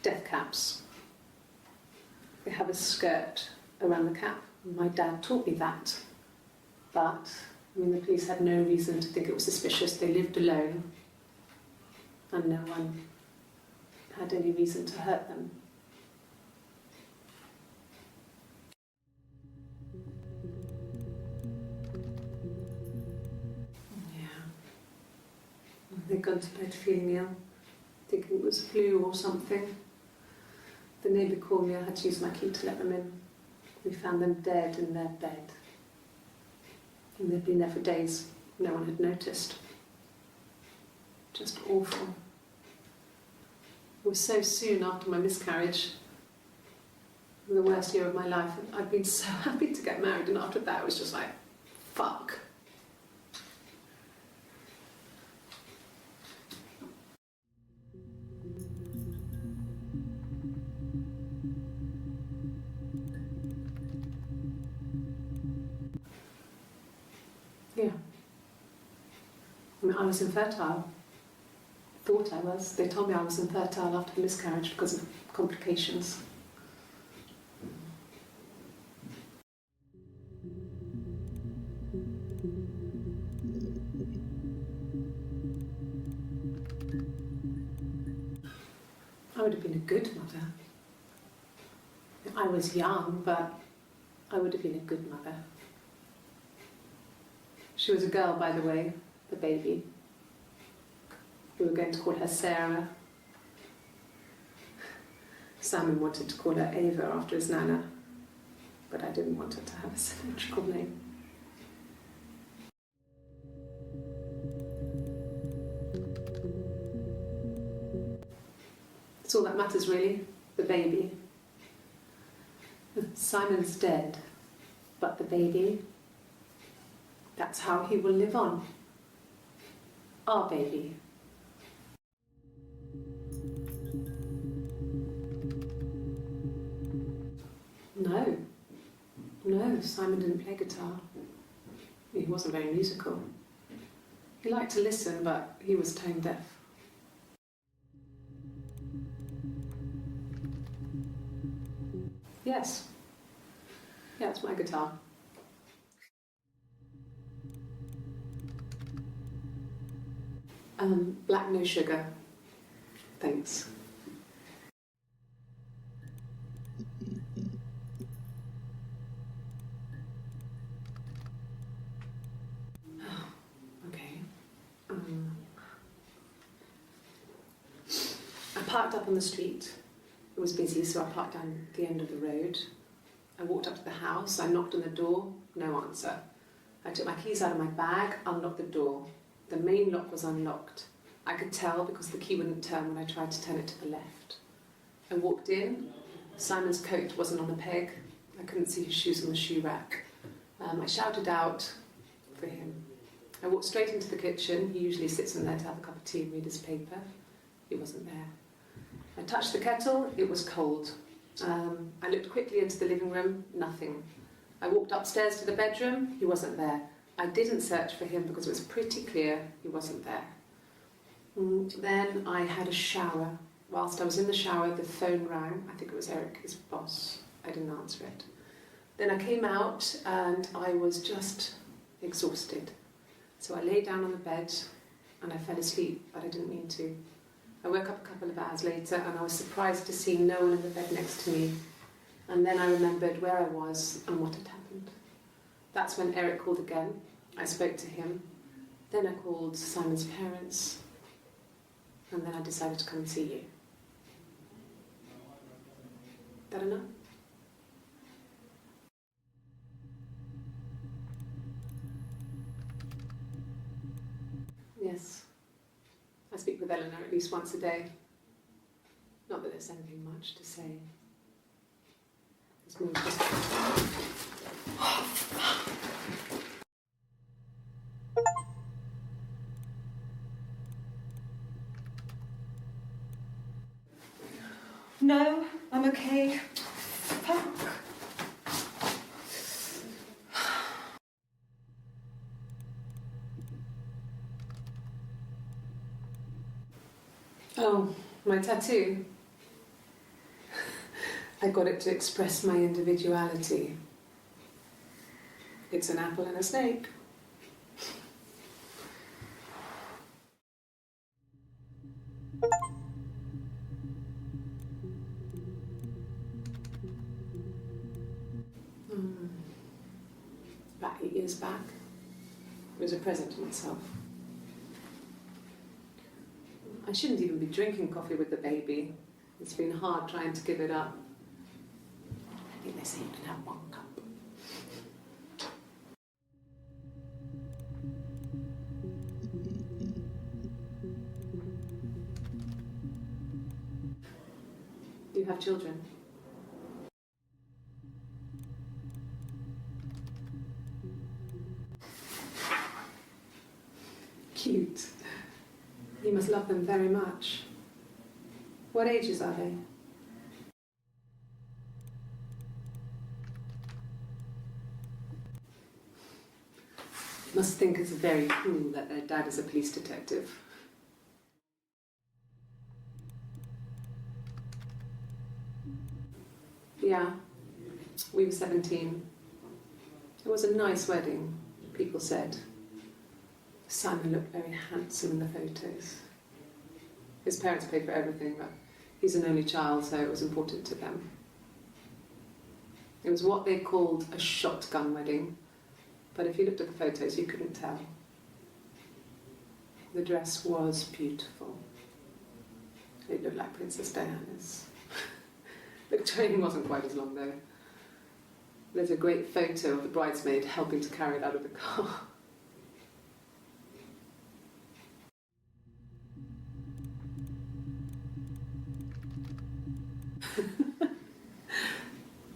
Speaker 1: Death caps. They have a skirt around the cap. My dad taught me that. But, the police had no reason to think it was suspicious. They lived alone, and no one had any reason to hurt them. They'd gone to bed feeling ill, thinking it was flu or something. The neighbour called me. I had to use my key to let them in. We found them dead in their bed. And they'd been there for days. No one had noticed. Just awful. It was so soon after my miscarriage, the worst year of my life. I'd been so happy to get married, and after that it was just like, fuck. Yeah. I was infertile. Thought I was. They told me I was infertile after the miscarriage because of complications. I would have been a good mother. I was young, but I would have been a good mother. She was a girl, by the way, the baby. We were going to call her Sarah. Simon wanted to call her Ava after his nana, but I didn't want her to have a symmetrical name. It's all that matters, really, the baby. Simon's dead, but the baby, that's how he will live on. Our baby. No, Simon didn't play guitar. He wasn't very musical. He liked to listen, but he was tone deaf. Yes. Yeah, it's my guitar. Black, no sugar. Thanks. Okay. I parked up on the street. It was busy, so I parked down the end of the road. I walked up to the house. I knocked on the door. No answer. I took my keys out of my bag, unlocked the door. The main lock was unlocked. I could tell because the key wouldn't turn when I tried to turn it to the left. I walked in. Simon's coat wasn't on a peg. I couldn't see his shoes on the shoe rack. I shouted out for him. I walked straight into the kitchen. He usually sits in there to have a cup of tea and read his paper. He wasn't there. I touched the kettle. It was cold. I looked quickly into the living room. Nothing. I walked upstairs to the bedroom. He wasn't there. I didn't search for him because it was pretty clear he wasn't there. Then I had a shower. Whilst I was in the shower, the phone rang. I think it was Eric, his boss. I didn't answer it. Then I came out and I was just exhausted. So I lay down on the bed and I fell asleep, but I didn't mean to. I woke up a couple of hours later and I was surprised to see no one in the bed next to me. And then I remembered where I was and what had happened. That's when Eric called again. I spoke to him. Then I called Simon's parents. And then I decided to come and see you. That enough? Yes. I speak with Eleanor at least once a day. Not that there's anything much to say. It's more just... No, I'm okay. Fuck. Oh, my tattoo. I got it to express my individuality. It's an apple and a snake. About 8 years back. It was a present to myself. I shouldn't even be drinking coffee with the baby. It's been hard trying to give it up. I think they say you can have 1 cup. Do you have children? Cute. You must love them very much. What ages are they? Must think it's very cool that their dad is a police detective. Yeah, we were 17. It was a nice wedding, people said. Simon looked very handsome in the photos. His parents paid for everything, but he's an only child, so it was important to them. It was what they called a shotgun wedding, but if you looked at the photos, you couldn't tell. The dress was beautiful. It looked like Princess Diana's. The train wasn't quite as long, though. There's a great photo of the bridesmaid helping to carry it out of the car.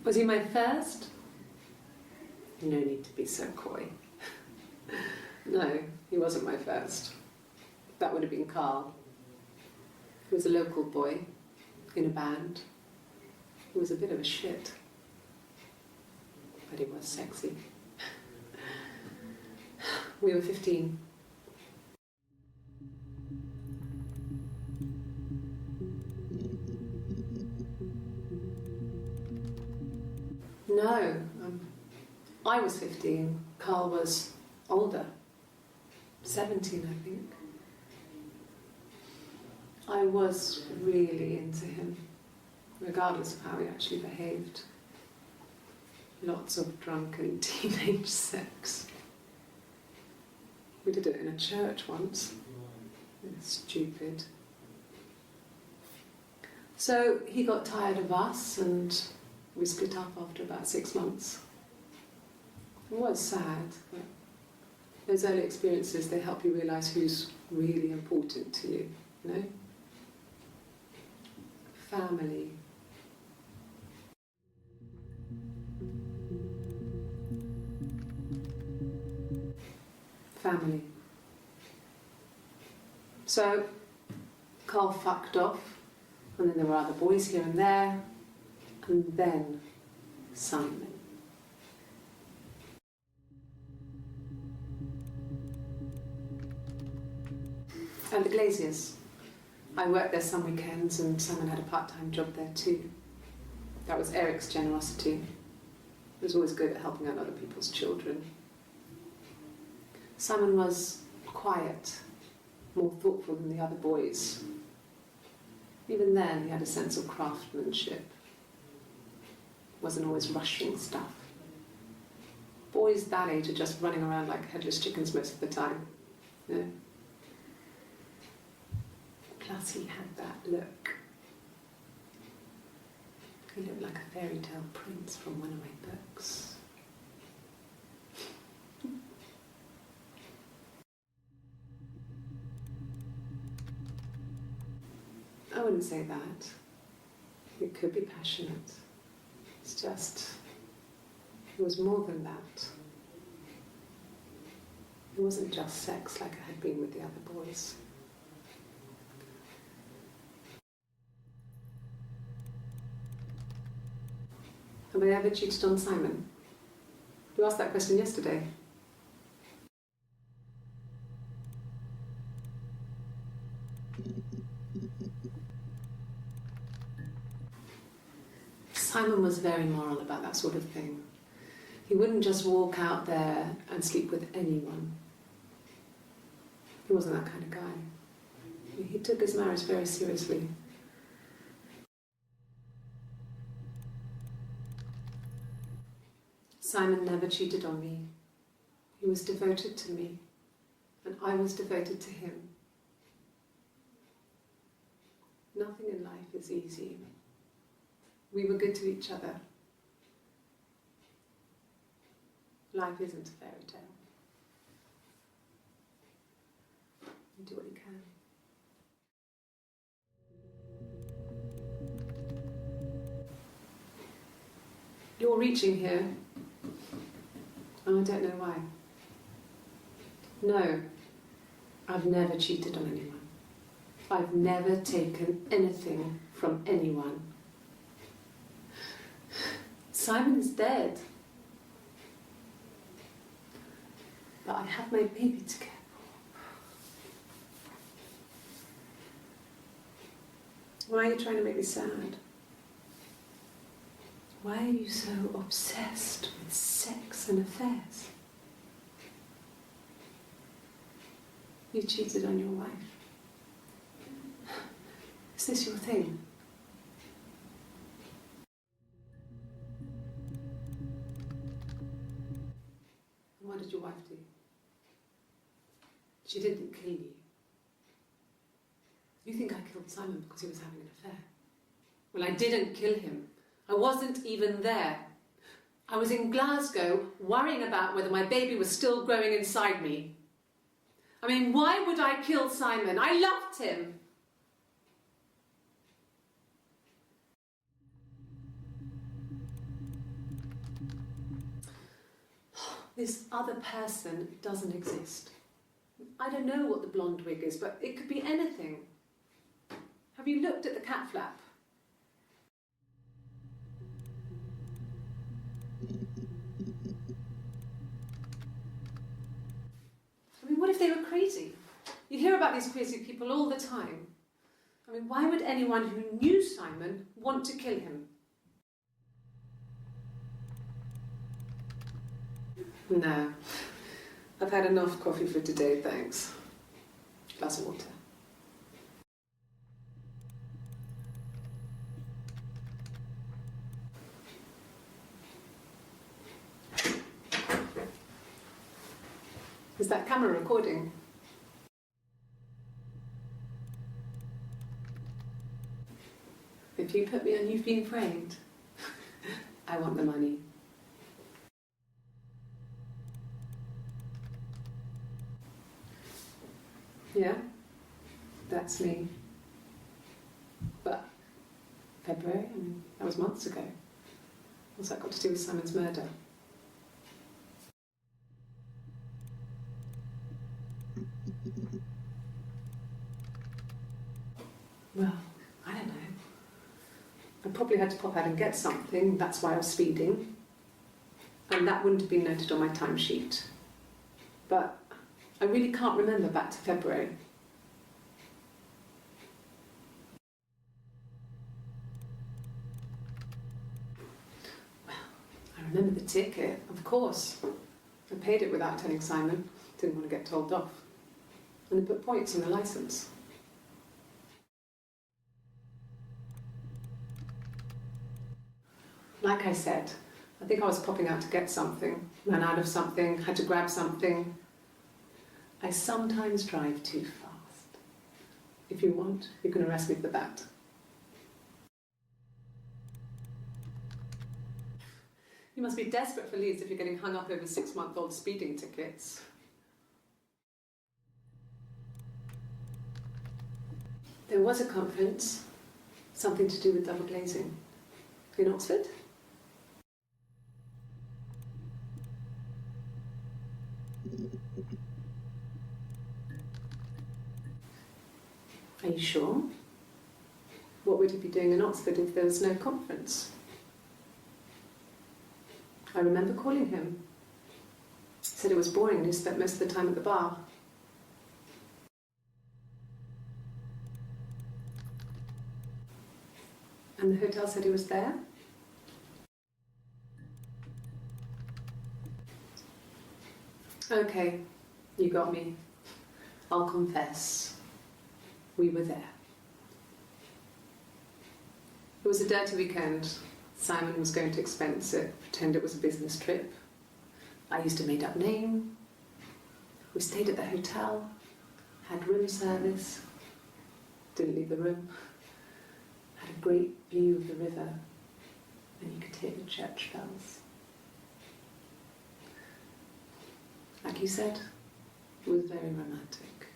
Speaker 1: Was he my first? No need to be so coy. No, he wasn't my first. That would have been Carl. He was a local boy in a band. He was a bit of a shit, but he was sexy. We were 15. No, I was 15. Carl was older, 17, I think. I was really into him, regardless of how he actually behaved. Lots of drunken teenage sex. We did it in a church once. It's stupid. So he got tired of us and we split up after about 6 months. It was sad, but those early experiences, they help you realise who's really important to you, you know? Family. Family. So, Carl fucked off, and then there were other boys here and there, and then Simon. And the Glaziers. I worked there some weekends and Simon had a part-time job there too. That was Eric's generosity. He was always good at helping out other people's children. Simon was quiet, more thoughtful than the other boys. Even then, he had a sense of craftsmanship. Wasn't always rushing stuff. Boys that age are just running around like headless chickens most of the time. You know? Plus he had that look. He looked like a fairy tale prince from one of my books. I wouldn't say that. It could be passionate. It's just, it was more than that. It wasn't just sex like I had been with the other boys. Have I ever cheated on Simon? You asked that question yesterday. Simon was very moral about that sort of thing. He wouldn't just walk out there and sleep with anyone. He wasn't that kind of guy. He took his marriage very seriously. Simon never cheated on me. He was devoted to me, and I was devoted to him. Nothing in life is easy. We were good to each other. Life isn't a fairy tale. You do what you can. You're reaching here, and I don't know why. No, I've never cheated on anyone. I've never taken anything from anyone. Simon is dead. But I have my baby to care for. Why are you trying to make me sad? Why are you so obsessed with sex and affairs? You cheated on your wife. Is this your thing? And what did your wife do? She didn't kill you. You think I killed Simon because he was having an affair? Well, I didn't kill him. I wasn't even there. I was in Glasgow worrying about whether my baby was still growing inside me. I mean, why would I kill Simon? I loved him. This other person doesn't exist. I don't know what the blonde wig is, but it could be anything. Have you looked at the cat flap? I mean, what if they were crazy? You hear about these crazy people all the time. I mean, why would anyone who knew Simon want to kill him? No. I've had enough coffee for today, thanks. Glass of water. Is that camera recording? If you put me on You've Been Framed, I want the money. Yeah, that's me. But February, I mean, that was months ago. What's that got to do with Simon's murder? Well, I don't know. I probably had to pop out and get something, that's why I was speeding. And that wouldn't have been noted on my timesheet. But I really can't remember back to February. Well, I remember the ticket, of course. I paid it without telling Simon. Didn't want to get told off. And they put points on the licence. Like I said, I think I was popping out to get something, ran out of something, had to grab something. I sometimes drive too fast. If you want, you can arrest me for that. You must be desperate for leads if you're getting hung up over 6-month-old speeding tickets. There was a conference, something to do with double glazing, in Oxford. Are you sure? What would he be doing in Oxford if there was no conference? I remember calling him. He said it was boring and he spent most of the time at the bar. And the hotel said he was there. Okay, you got me. I'll confess. We were there. It was a dirty weekend. Simon was going to expense it, pretend it was a business trip. I used a made-up name. We stayed at the hotel, had room service, didn't leave the room, had a great view of the river, and you could hear the church bells. Like you said, it was very romantic.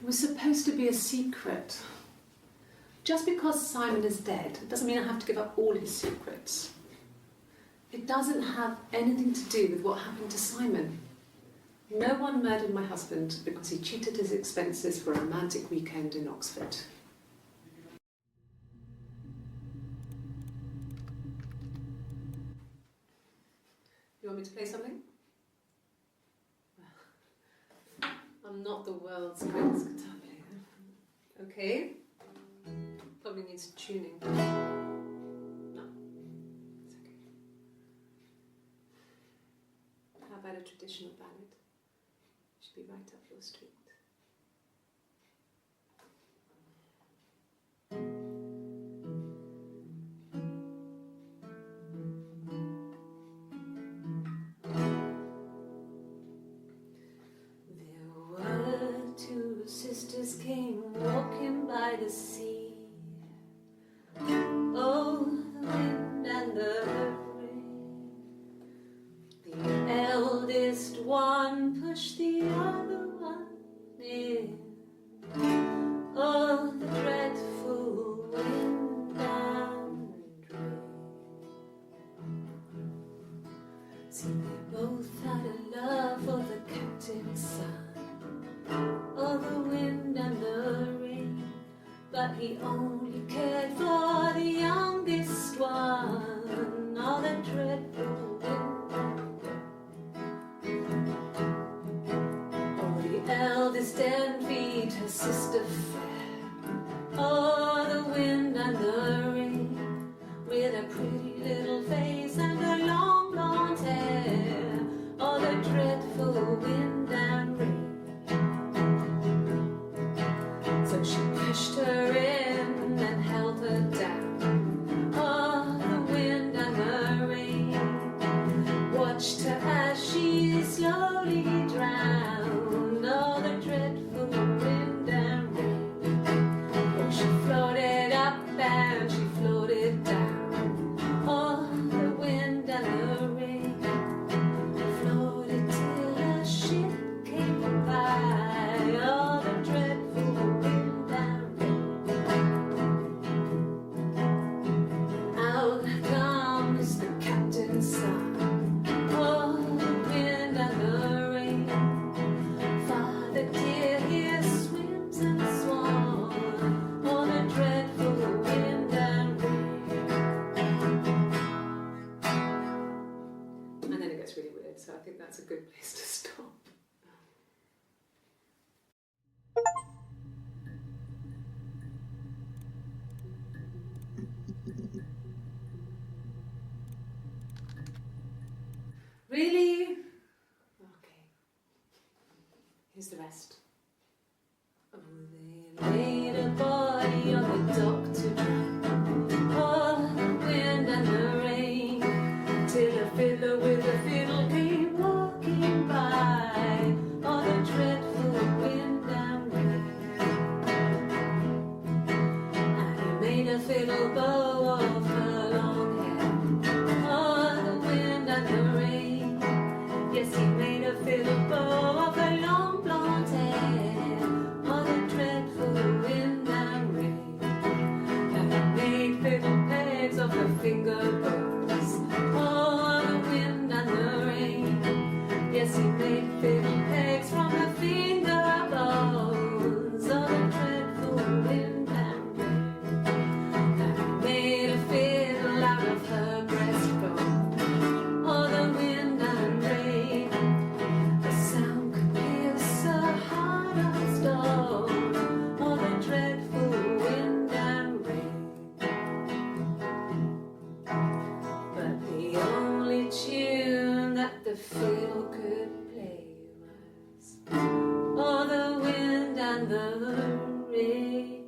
Speaker 1: It was supposed to be a secret. Just because Simon is dead doesn't mean I have to give up all his secrets. It doesn't have anything to do with what happened to Simon. No one murdered my husband because he cheated his expenses for a romantic weekend in Oxford. You want me to play something? I'm not the world's greatest guitar player. Okay. Probably needs tuning. No, it's okay. How about a traditional ballad? Should be right up your street. Sisters came walking by the sea. Oh, the wind and the rain. The eldest one pushed the other one in. Oh, the dreadful wind and rain. See, they both had a love for the captain's son. Oh, the wind and the rain, but he only cared for the youngest one. Oh, the dreadful wind and rain. Oh, the eldest envied her sister fair. Oh, the wind and the rain, with a pretty little face and her long blonde hair. Oh, the dreadful wind and rain. So she pushed her in and held her down. Oh, the wind and the rain watched her as she slowly drowned. Oh, the dreadful wind and rain. Oh, she floated up and she floated down. Oh, the wind and the rain floated till a ship came by. Oh, the dreadful wind and rain. Out comes the captain's son. Oh, the wind and the rain. Father dear, here swims and swan. Oh, the dreadful wind and rain. And then it gets really weird, so I think that's a good place to stop. Really? Okay. Here's the rest. Oh, they laid a body on the dock to dry. Oh, the wind and the rain, till a fiddler with a fiddle came walking by. Oh, the dreadful wind and rain. And he made a fiddle bow of her long hair. Oh, the wind and the rain. Yes, he made a fiddle bow of her long blonde hair. that the fiddle could play was all the wind and the rain.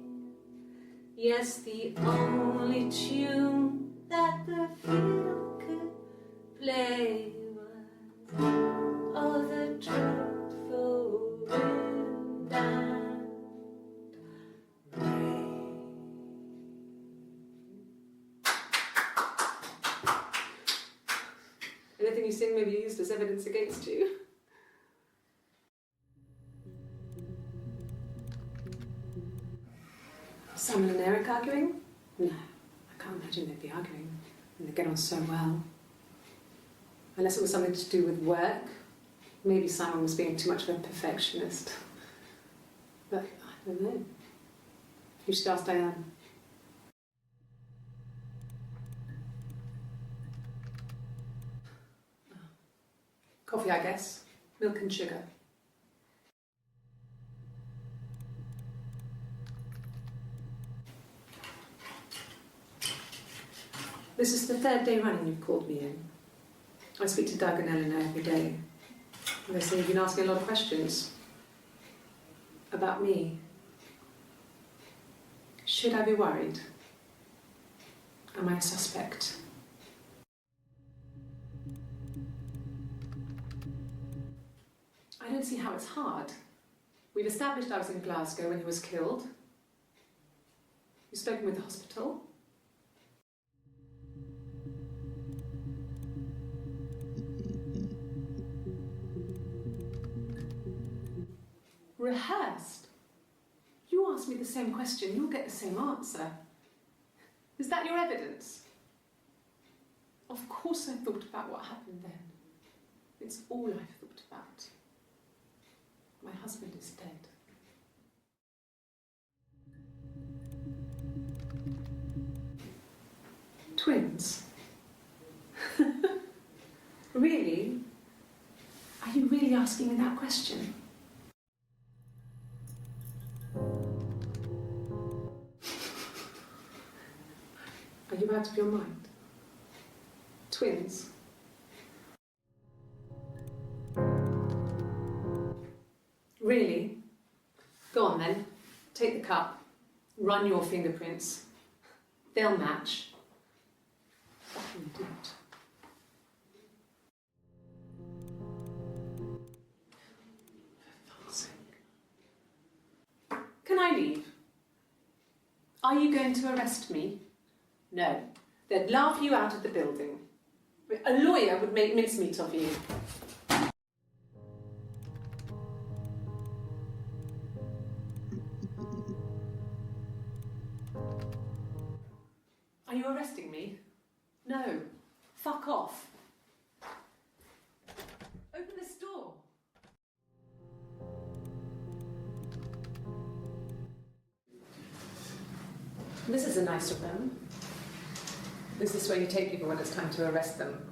Speaker 1: Yes, the only tune that the fiddle could play was all the dreadful wind and rain. Anything you sing may be used as evidence against you. Simon and Eric arguing? No, I can't imagine they'd be arguing. And they get on so well. Unless it was something to do with work. Maybe Simon was being too much of a perfectionist. But I don't know. You should ask Diane. Coffee, I guess. Milk and sugar. This is the third day running you've called me in. I speak to Doug and Eleanor every day. And they say you've been asking a lot of questions. About me. Should I be worried? Am I a suspect? I don't see how it's hard. We've established I was in Glasgow when he was killed. You've spoken with the hospital. Rehearsed? You ask me the same question, you'll get the same answer. Is that your evidence? Of course I thought about what happened then. It's all I've thought about. My husband is dead. Twins? Really? Are you really asking me that question? Are you out of your mind? Twins? Really? Go on then. Take the cup. Run your fingerprints. They'll match. Fucking do it. For fuck's sake. Can I leave? Are you going to arrest me? No. They'd laugh you out of the building. A lawyer would make mincemeat of you. Are you arresting me? No. Fuck off. Open this door. This is a nicer room. Is this where you take people when it's time to arrest them?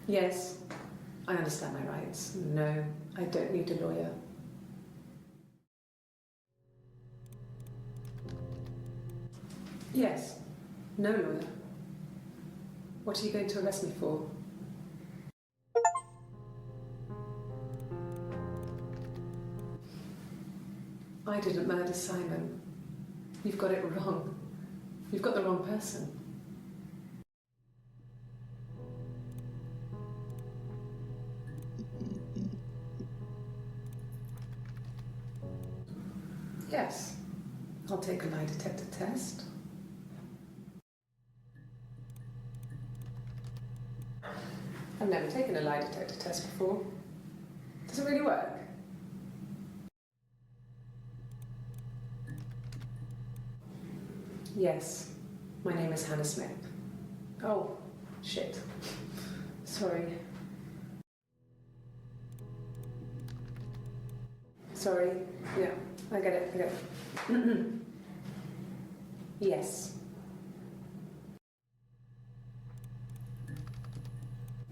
Speaker 1: Yes, I understand my rights. No, I don't need a lawyer. Yes, no lawyer. What are you going to arrest me for? I didn't murder Simon. You've got it wrong. You've got the wrong person. Yes, I'll take a lie detector test. I've never taken a lie detector test before. Does it really work? Yes, my name is Hannah Smith. Oh, shit. Sorry. Sorry. Yeah, I get it. Yes.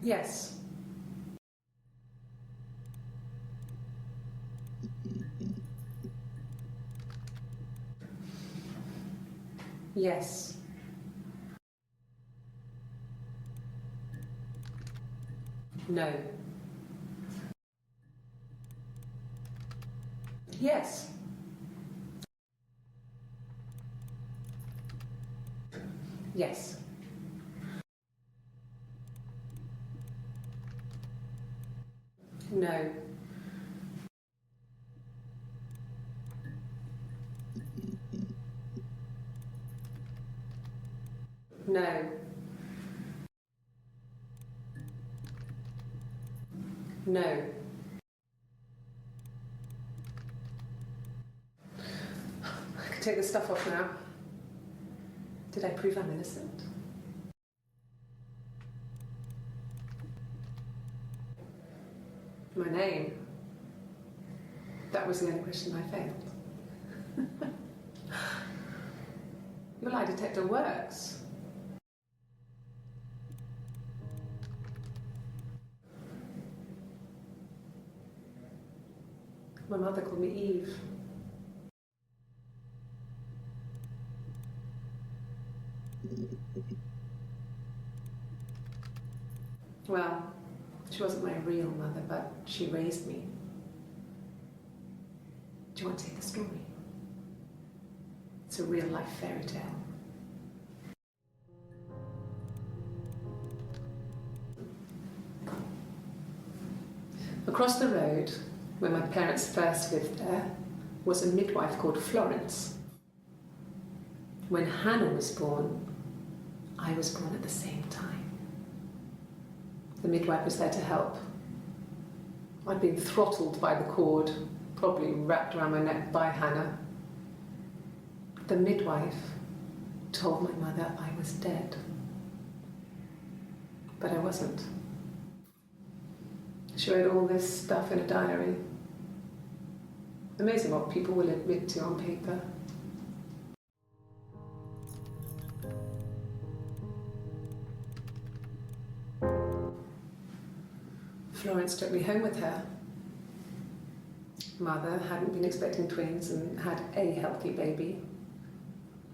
Speaker 1: Yes. Yes. No. Yes. Yes. No. No. No. I can take the stuff off now. Did I prove I'm innocent? My name. That was the only question I failed. Your lie detector works. My mother called me Eve. Well, she wasn't my real mother, but she raised me. Do you want to hear the story? It's a real-life fairy tale. Across the road, where my parents first lived there, was a midwife called Florence. When Hannah was born, I was born at the same time. The midwife was there to help. I'd been throttled by the cord, probably wrapped around my neck by Hannah. The midwife told my mother I was dead. But I wasn't. She wrote all this stuff in a diary. Amazing what people will admit to on paper. Florence took me home with her. Mother hadn't been expecting twins and had a healthy baby.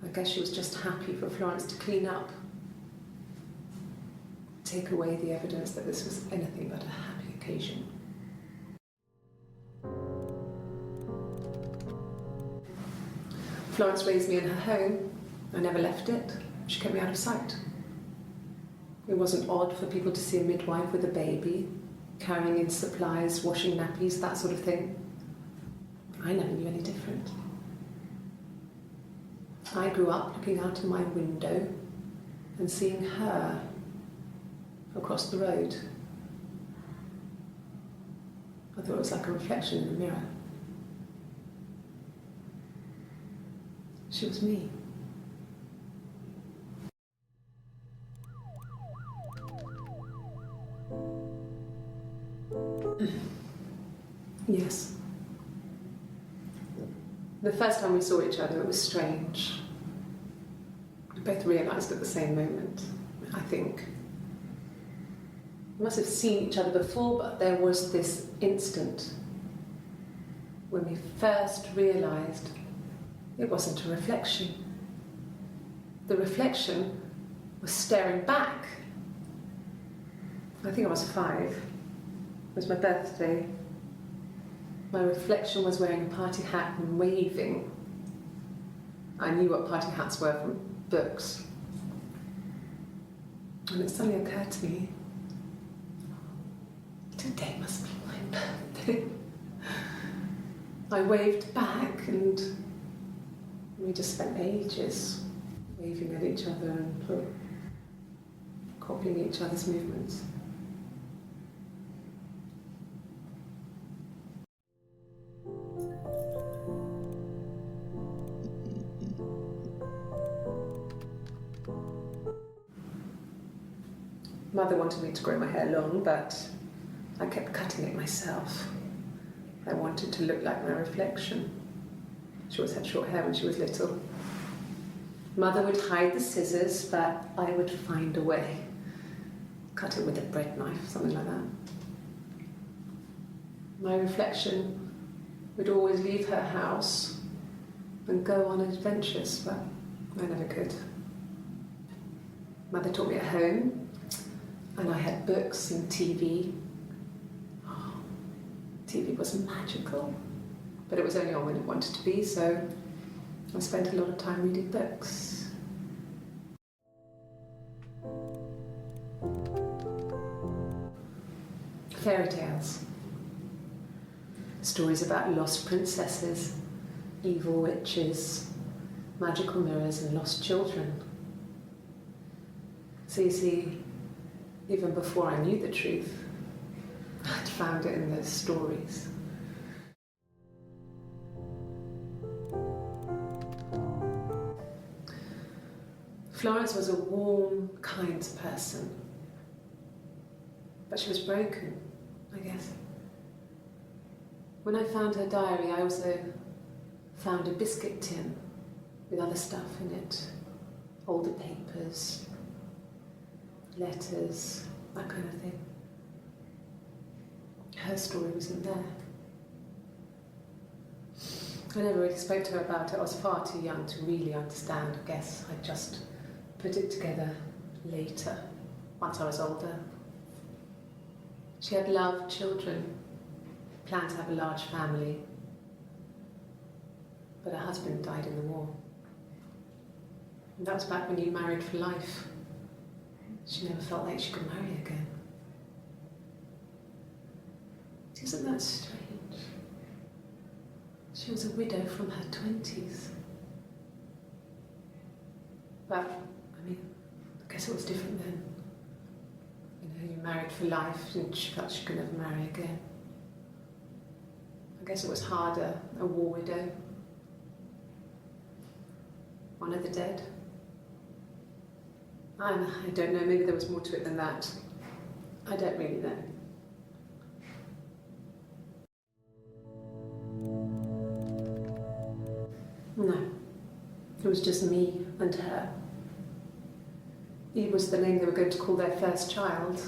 Speaker 1: I guess she was just happy for Florence to clean up, take away the evidence that this was anything but a happy occasion. Florence raised me in her home. I never left it. She kept me out of sight. It wasn't odd for people to see a midwife with a baby, carrying in supplies, washing nappies, that sort of thing. I never knew any different. I grew up looking out of my window and seeing her across the road. I thought it was like a reflection in the mirror. She was me. Yes. The first time we saw each other, it was strange. We both realised at the same moment, I think. We must have seen each other before, but there was this instant when we first realised it wasn't a reflection. The reflection was staring back. I think I was 5. It was my birthday. My reflection was wearing a party hat and waving. I knew what party hats were from books. And it suddenly occurred to me, today must be my birthday. I waved back and we just spent ages waving at each other and copying each other's movements. Mother wanted me to grow my hair long, but I kept cutting it myself. I wanted to look like my reflection. She always had short hair when she was little. Mother would hide the scissors, but I would find a way. Cut it with a bread knife, something like that. My reflection would always leave her house and go on adventures, but I never could. Mother taught me at home, and I had books and TV TV was magical, but it was only on when it wanted to be, so I spent a lot of time reading books. Fairy tales. Stories about lost princesses, evil witches, magical mirrors and lost children. So you see, even before I knew the truth, I'd found it in those stories. Florence was a warm, kind person, but she was broken, I guess. When I found her diary, I also found a biscuit tin with other stuff in it, older papers, letters, that kind of thing. Her story wasn't there. I never really spoke to her about it. I was far too young to really understand, I guess. I just put it together later, once I was older. She had loved children, planned to have a large family, but her husband died in the war. And that was back when you married for life. She never felt like she could marry again. Isn't that strange? She was a widow from her 20s. But, I mean, I guess it was different then. You know, you married for life and she felt she could never marry again. I guess it was harder, a war widow. One of the dead. I don't know, maybe there was more to it than that. I don't really know. No, it was just me and her. Eve was the name they were going to call their first child.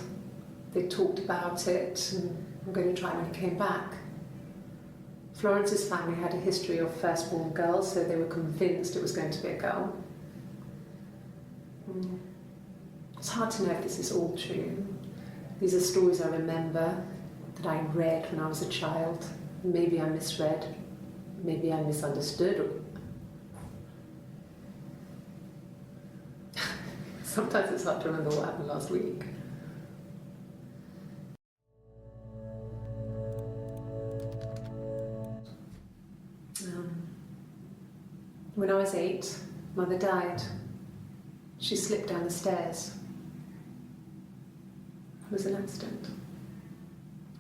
Speaker 1: They talked about it and were going to try when he came back. Florence's family had a history of firstborn girls, so they were convinced it was going to be a girl. It's hard to know if this is all true. These are stories I remember, that I read when I was a child. Maybe I misread, maybe I misunderstood. Sometimes it's hard to remember what happened last week. When I was 8, Mother died. She slipped down the stairs. It was an accident.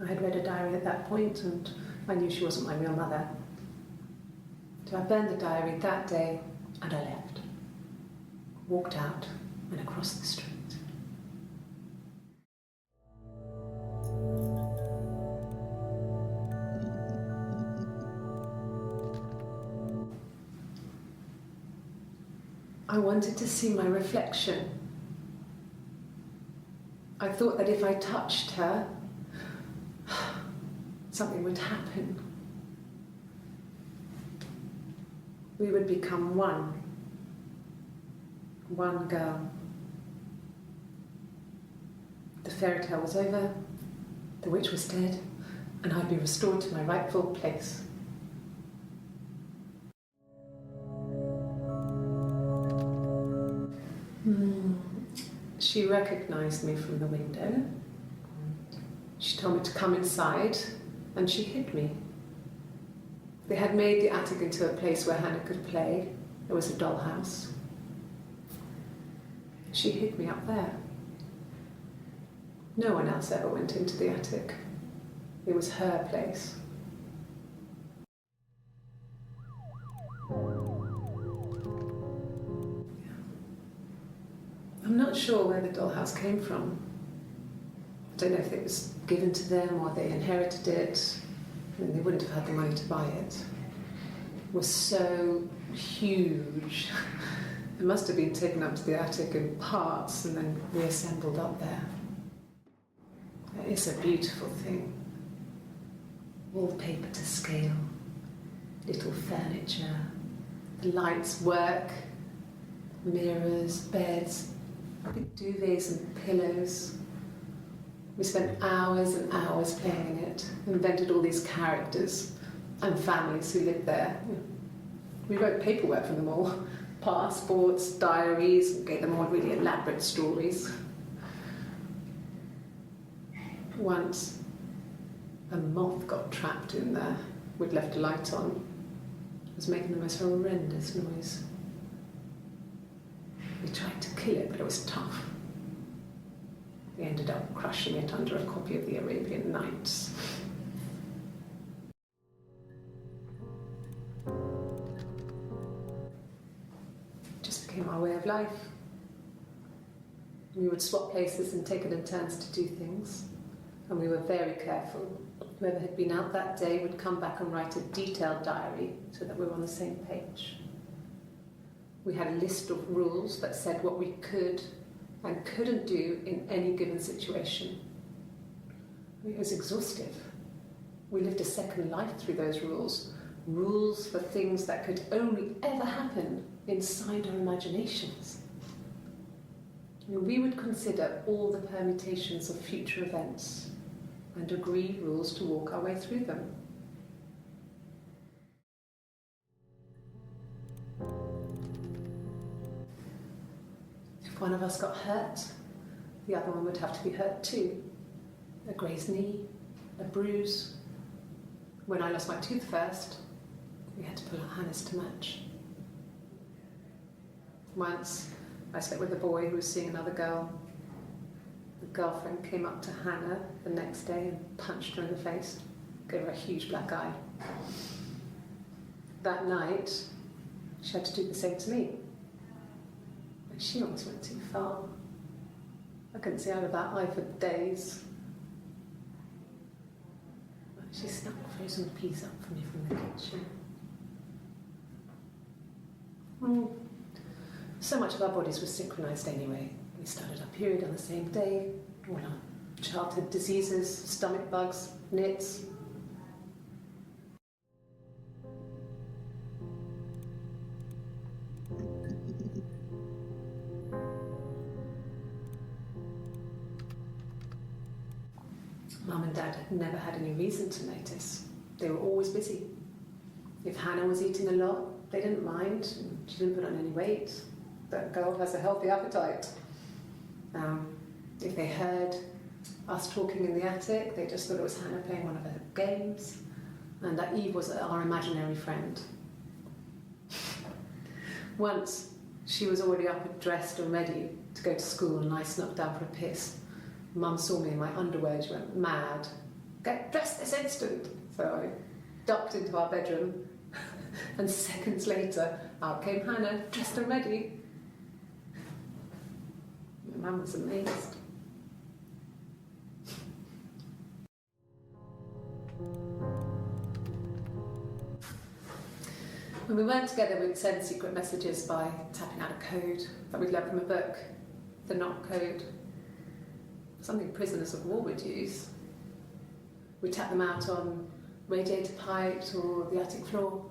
Speaker 1: I had read a diary at that point and I knew she wasn't my real mother. So I burned the diary that day and I left. Walked out and across the street. I wanted to see my reflection. I thought that if I touched her, something would happen. We would become one girl. The fairy tale was over, the witch was dead, and I'd be restored to my rightful place. She recognized me from the window. She told me to come inside, and she hid me. They had made the attic into a place where Hannah could play. There was a dollhouse. She hid me up there. No one else ever went into the attic. It was her place. I'm not sure where the dollhouse came from. I don't know if it was given to them or they inherited it. I mean, they wouldn't have had the money to buy it. It was so huge. It must have been taken up to the attic in parts and then reassembled up there. It's a beautiful thing. Wallpaper to scale, little furniture, the lights work, mirrors, beds, big duvets and pillows. We spent hours and hours playing in it, invented all these characters and families who lived there. We wrote paperwork for them all, passports, diaries, and gave them all really elaborate stories. Once, a moth got trapped in there. We'd left a light on. It was making the most horrendous noise. We tried to kill it, but it was tough. We ended up crushing it under a copy of the Arabian Nights. It just became our way of life. We would swap places and take it in turns to do things. And we were very careful. Whoever had been out that day would come back and write a detailed diary so that we were on the same page. We had a list of rules that said what we could and couldn't do in any given situation. It was exhaustive. We lived a second life through those rules. Rules for things that could only ever happen inside our imaginations. We would consider all the permutations of future events and agree rules to walk our way through them. If one of us got hurt, the other one would have to be hurt too. A grazed knee, a bruise. When I lost my tooth first, we had to pull our Hannah's to match. Once, I slept with a boy who was seeing another girl. The girlfriend came up to Hannah the next day and punched her in the face, gave her a huge black eye. That night, she had to do the same to me. But she almost went too far. I couldn't see out of that eye for days. She snuck frozen peas up for me from the kitchen. So much of our bodies were synchronised anyway. We started our period on the same day, all our childhood diseases, stomach bugs, nits. Mum and Dad had never had any reason to notice. They were always busy. If Hannah was eating a lot, they didn't mind. She didn't put on any weight. That girl has a healthy appetite. If they heard us talking in the attic, they just thought it was Hannah playing one of her games, and that Eve was our imaginary friend. Once, she was already up and dressed and ready to go to school, and I snuck down for a piss. Mum saw me in my underwear, she went mad. "Get dressed this instant!" So I ducked into our bedroom, and seconds later, out came Hannah, dressed and ready. Mum was amazed. When we weren't together, we'd send secret messages by tapping out a code that we'd learned from a book, the knock code. Something prisoners of war would use. We'd tap them out on radiator pipes or the attic floor.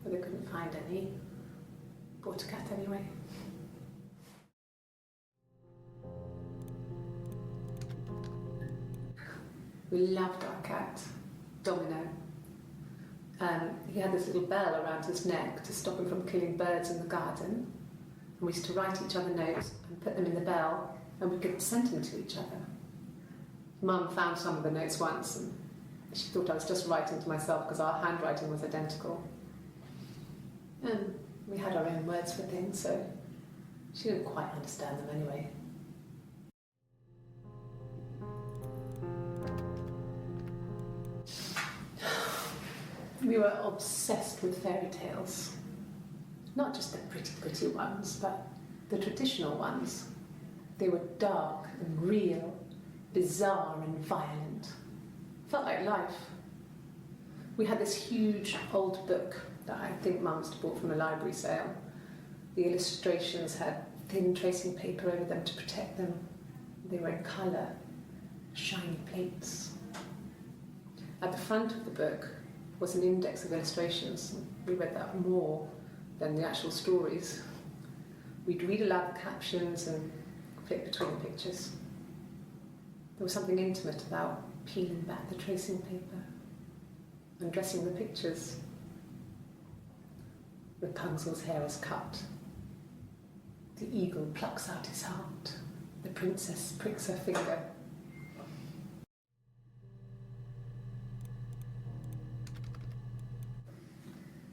Speaker 1: But they couldn't find any. Bought a cat anyway. We loved our cat, Domino. He had this little bell around his neck to stop him from killing birds in the garden. And we used to write each other notes and put them in the bell, and we could send them to each other. Mum found some of the notes once, and she thought I was just writing to myself because our handwriting was identical. And we had our own words for things, so she didn't quite understand them anyway. We were obsessed with fairy tales. Not just the pretty, pretty ones, but the traditional ones. They were dark and real, bizarre and violent. Felt like life. We had this huge old book that I think Mum must have bought from a library sale. The illustrations had thin tracing paper over them to protect them. They were in colour, shiny plates. At the front of the book was an index of illustrations. We read that more than the actual stories. We'd read aloud the captions and flip between the pictures. There was something intimate about peeling back the tracing paper, undressing the pictures. Rapunzel's hair is cut. The eagle plucks out his heart. The princess pricks her finger.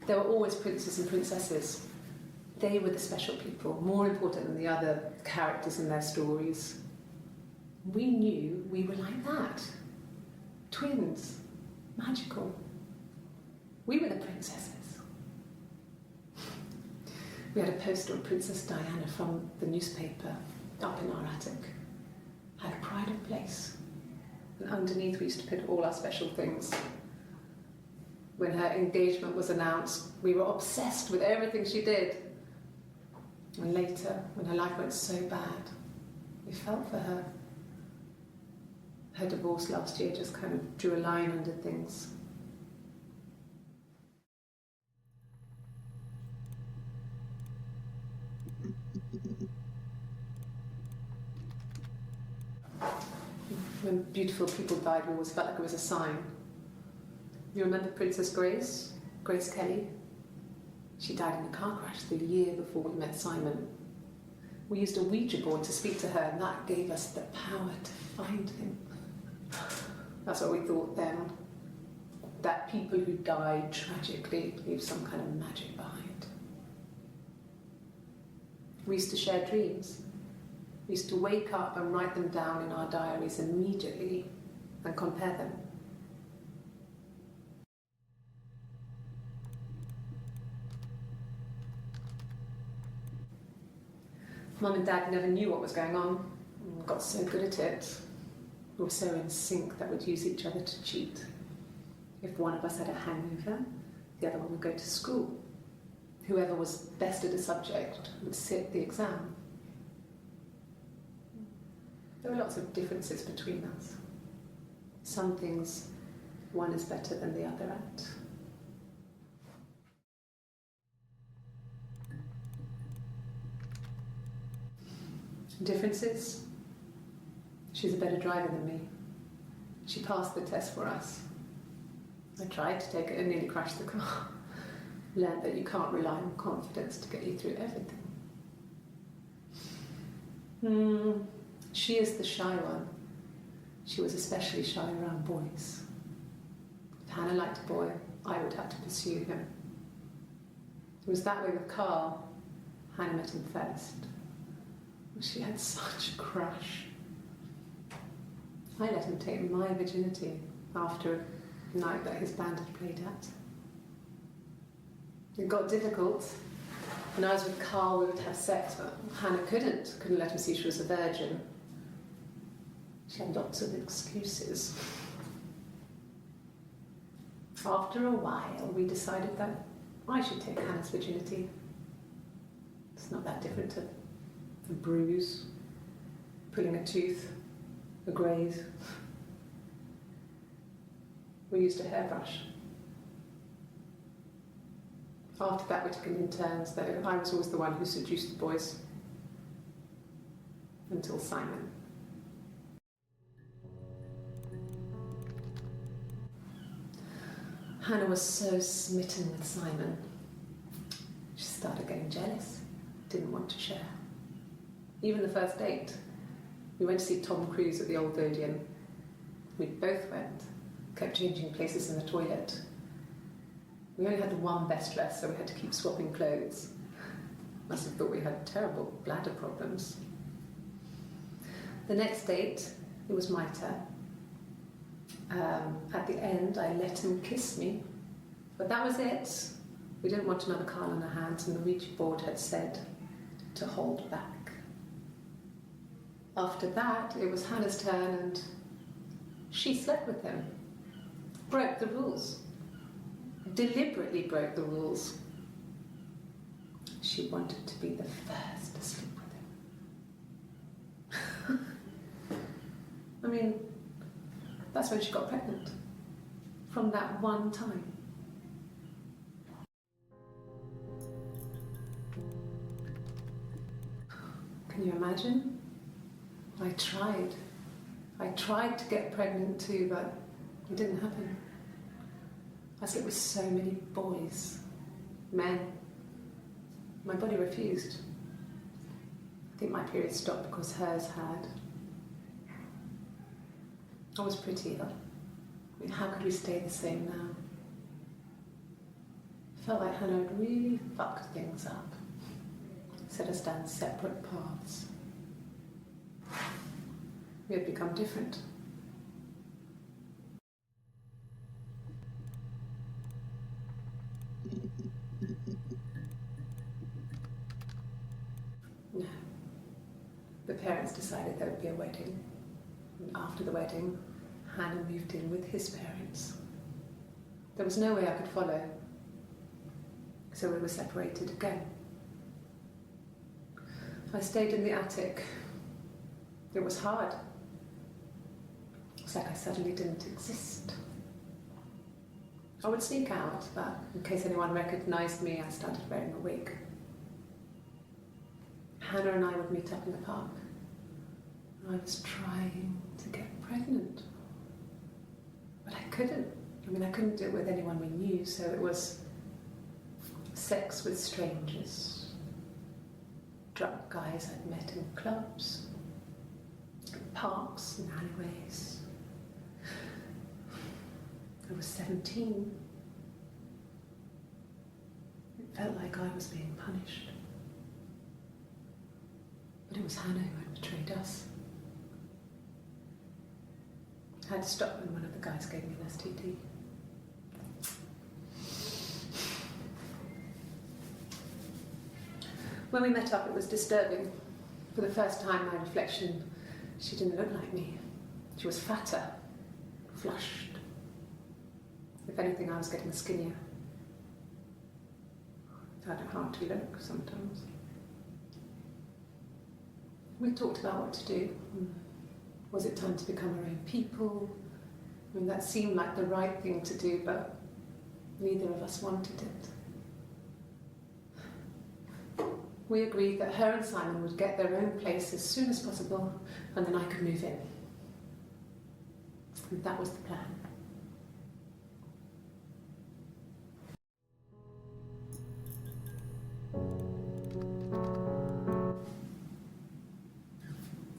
Speaker 1: There were always princes and princesses. They were the special people, more important than the other characters in their stories. We knew we were like that. Twins. Magical. We were the princesses. We had a poster of Princess Diana from the newspaper up in our attic. Had a pride of place. And underneath we used to put all our special things. When her engagement was announced, we were obsessed with everything she did. And later, when her life went so bad, we felt for her. Her divorce last year just kind of drew a line under things. When beautiful people died, we always felt like it was a sign. You remember Princess Grace? Grace Kelly? She died in a car crash the year before we met Simon. We used a Ouija board to speak to her, and that gave us the power to find him. That's what we thought then. That people who died tragically leave some kind of magic behind. We used to share dreams. We used to wake up and write them down in our diaries immediately and compare them. Mum and Dad never knew what was going on. We got so good at it. We were so in sync that we'd use each other to cheat. If one of us had a hangover, the other one would go to school. Whoever was best at a subject would sit the exam. There were lots of differences between us. Some things one is better than the other at. Differences? She's a better driver than me. She passed the test for us. I tried to take it and nearly crashed the car. Learned that you can't rely on confidence to get you through everything. She is the shy one. She was especially shy around boys. If Hannah liked a boy, I would have to pursue him. It was that way with Carl. Hannah met him first. She had such a crush. I let him take my virginity after a night that his band had played at. It got difficult. When I was with Carl, we would have sex, but Hannah couldn't let him see she was a virgin. She had lots of excuses. After a while, we decided that I should take Hannah's virginity. It's not that different to a bruise, pulling a tooth, a graze. We used a hairbrush. After that, we took it in turns, though. I was always the one who seduced the boys. Until Simon. Hannah was so smitten with Simon. She started getting jealous, didn't want to share. Even the first date, we went to see Tom Cruise at the Old Odeon. We both went, kept changing places in the toilet. We only had the one best dress, so we had to keep swapping clothes. Must have thought we had terrible bladder problems. The next date, it was my turn. At the end, I let him kiss me, but that was it. We didn't want another Carl on our hands, and the Ouija board had said to hold back. After that, it was Hannah's turn, and she slept with him. Broke the rules. deliberately broke the rules. She wanted to be the first to sleep with him. I mean, that's when she got pregnant. From that one time. Can you imagine? I tried to get pregnant too, but it didn't happen. I slept with so many boys, men. My body refused. I think my period stopped because hers had. I was pretty ill. I mean, how could we stay the same now? I felt like Hannah had really fucked things up. Set us down separate paths. We had become different. No. The parents decided there would be a wedding. And after the wedding, Hannah moved in with his parents. There was no way I could follow. So we were separated again. I stayed in the attic. It was hard. It's like I suddenly didn't exist. I would sneak out, but in case anyone recognised me, I started wearing a wig. Hannah and I would meet up in the park. I was trying to get pregnant. But I couldn't. I mean, I couldn't do it with anyone we knew, so it was sex with strangers. Drunk guys I'd met in clubs, parks and alleyways. I was 17. It felt like I was being punished. But it was Hannah who had betrayed us. I had to stop when one of the guys gave me an STD. When we met up, it was disturbing. For the first time, my reflection, she didn't look like me. She was fatter, flushed. If anything, I was getting skinnier. I found it hard to look sometimes. We talked about what to do. Was it time to become our own people? I mean, that seemed like the right thing to do, but neither of us wanted it. We agreed that her and Simon would get their own place as soon as possible, and then I could move in. And that was the plan.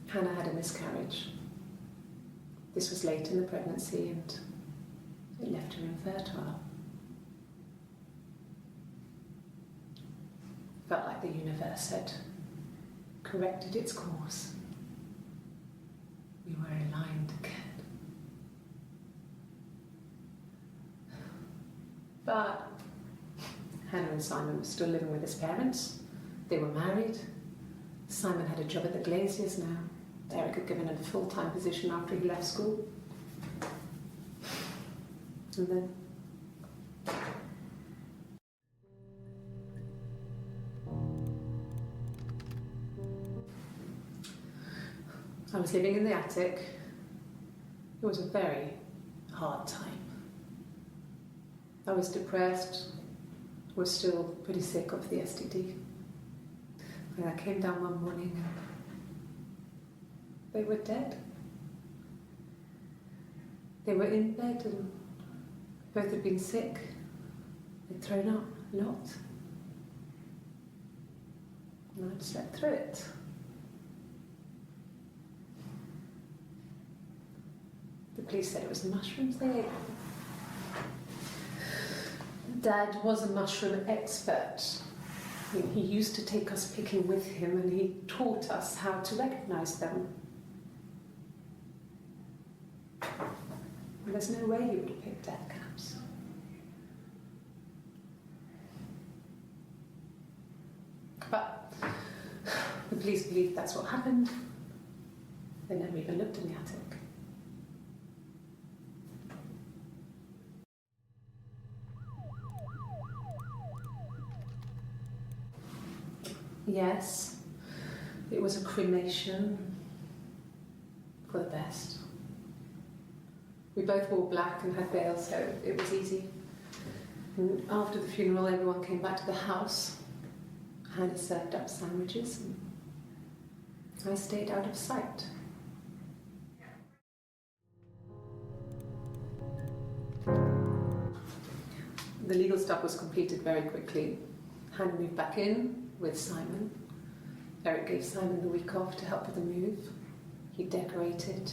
Speaker 1: Hannah had a miscarriage. This was late in the pregnancy and it left her infertile. Felt like the universe had corrected its course. We were aligned again. But Hannah and Simon were still living with his parents. They were married. Simon had a job at the Glaziers now. Eric had given him a full-time position after he left school. And then I was living in the attic. It was a very hard time. I was depressed, was still pretty sick of the STD. And I came down one morning and they were dead. They were in bed and both had been sick. They'd thrown up a lot. And I'd slept through it. The police said it was the mushrooms they ate. Dad was a mushroom expert. I mean, he used to take us picking with him and he taught us how to recognise them. And there's no way he would have picked death caps. But the police believe that's what happened. They never even looked in the attic. Yes, it was a cremation for the best. We both wore black and had veils, so it was easy. And after the funeral, everyone came back to the house. Hannah served up sandwiches, and I stayed out of sight. The legal stuff was completed very quickly. Hannah moved back in with Simon. Eric gave Simon the week off to help with the move. He decorated,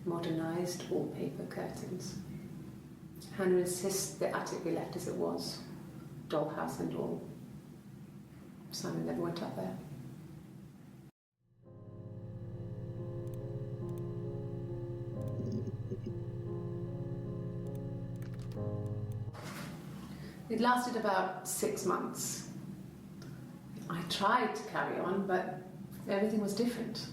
Speaker 1: modernised wallpaper, curtains. Hannah insists the attic be left as it was, dollhouse and all. Simon never went up there. It lasted about 6 months. I tried to carry on, but everything was different.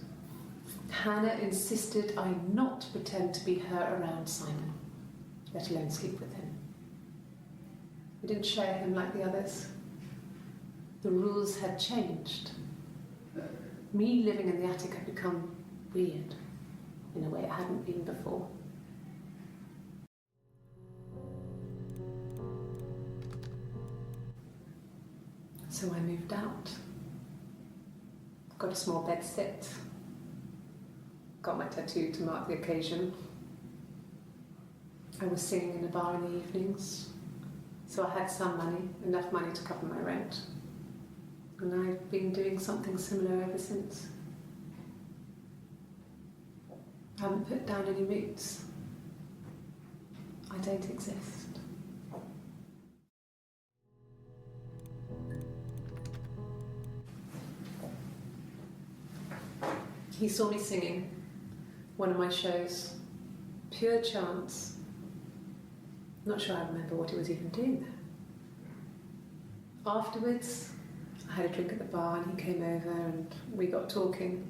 Speaker 1: Hannah insisted I not pretend to be her around Simon, let alone sleep with him. We didn't share him like the others. The rules had changed. Me living in the attic had become weird in a way it hadn't been before. So I moved out. Got a small bed sit. Got my tattoo to mark the occasion. I was singing in a bar in the evenings, so I had some money, enough money to cover my rent. And I've been doing something similar ever since. I haven't put down any roots. I don't exist. He saw me singing one of my shows, pure chance. Not sure I remember what he was even doing there. Afterwards, I had a drink at the bar and he came over and we got talking.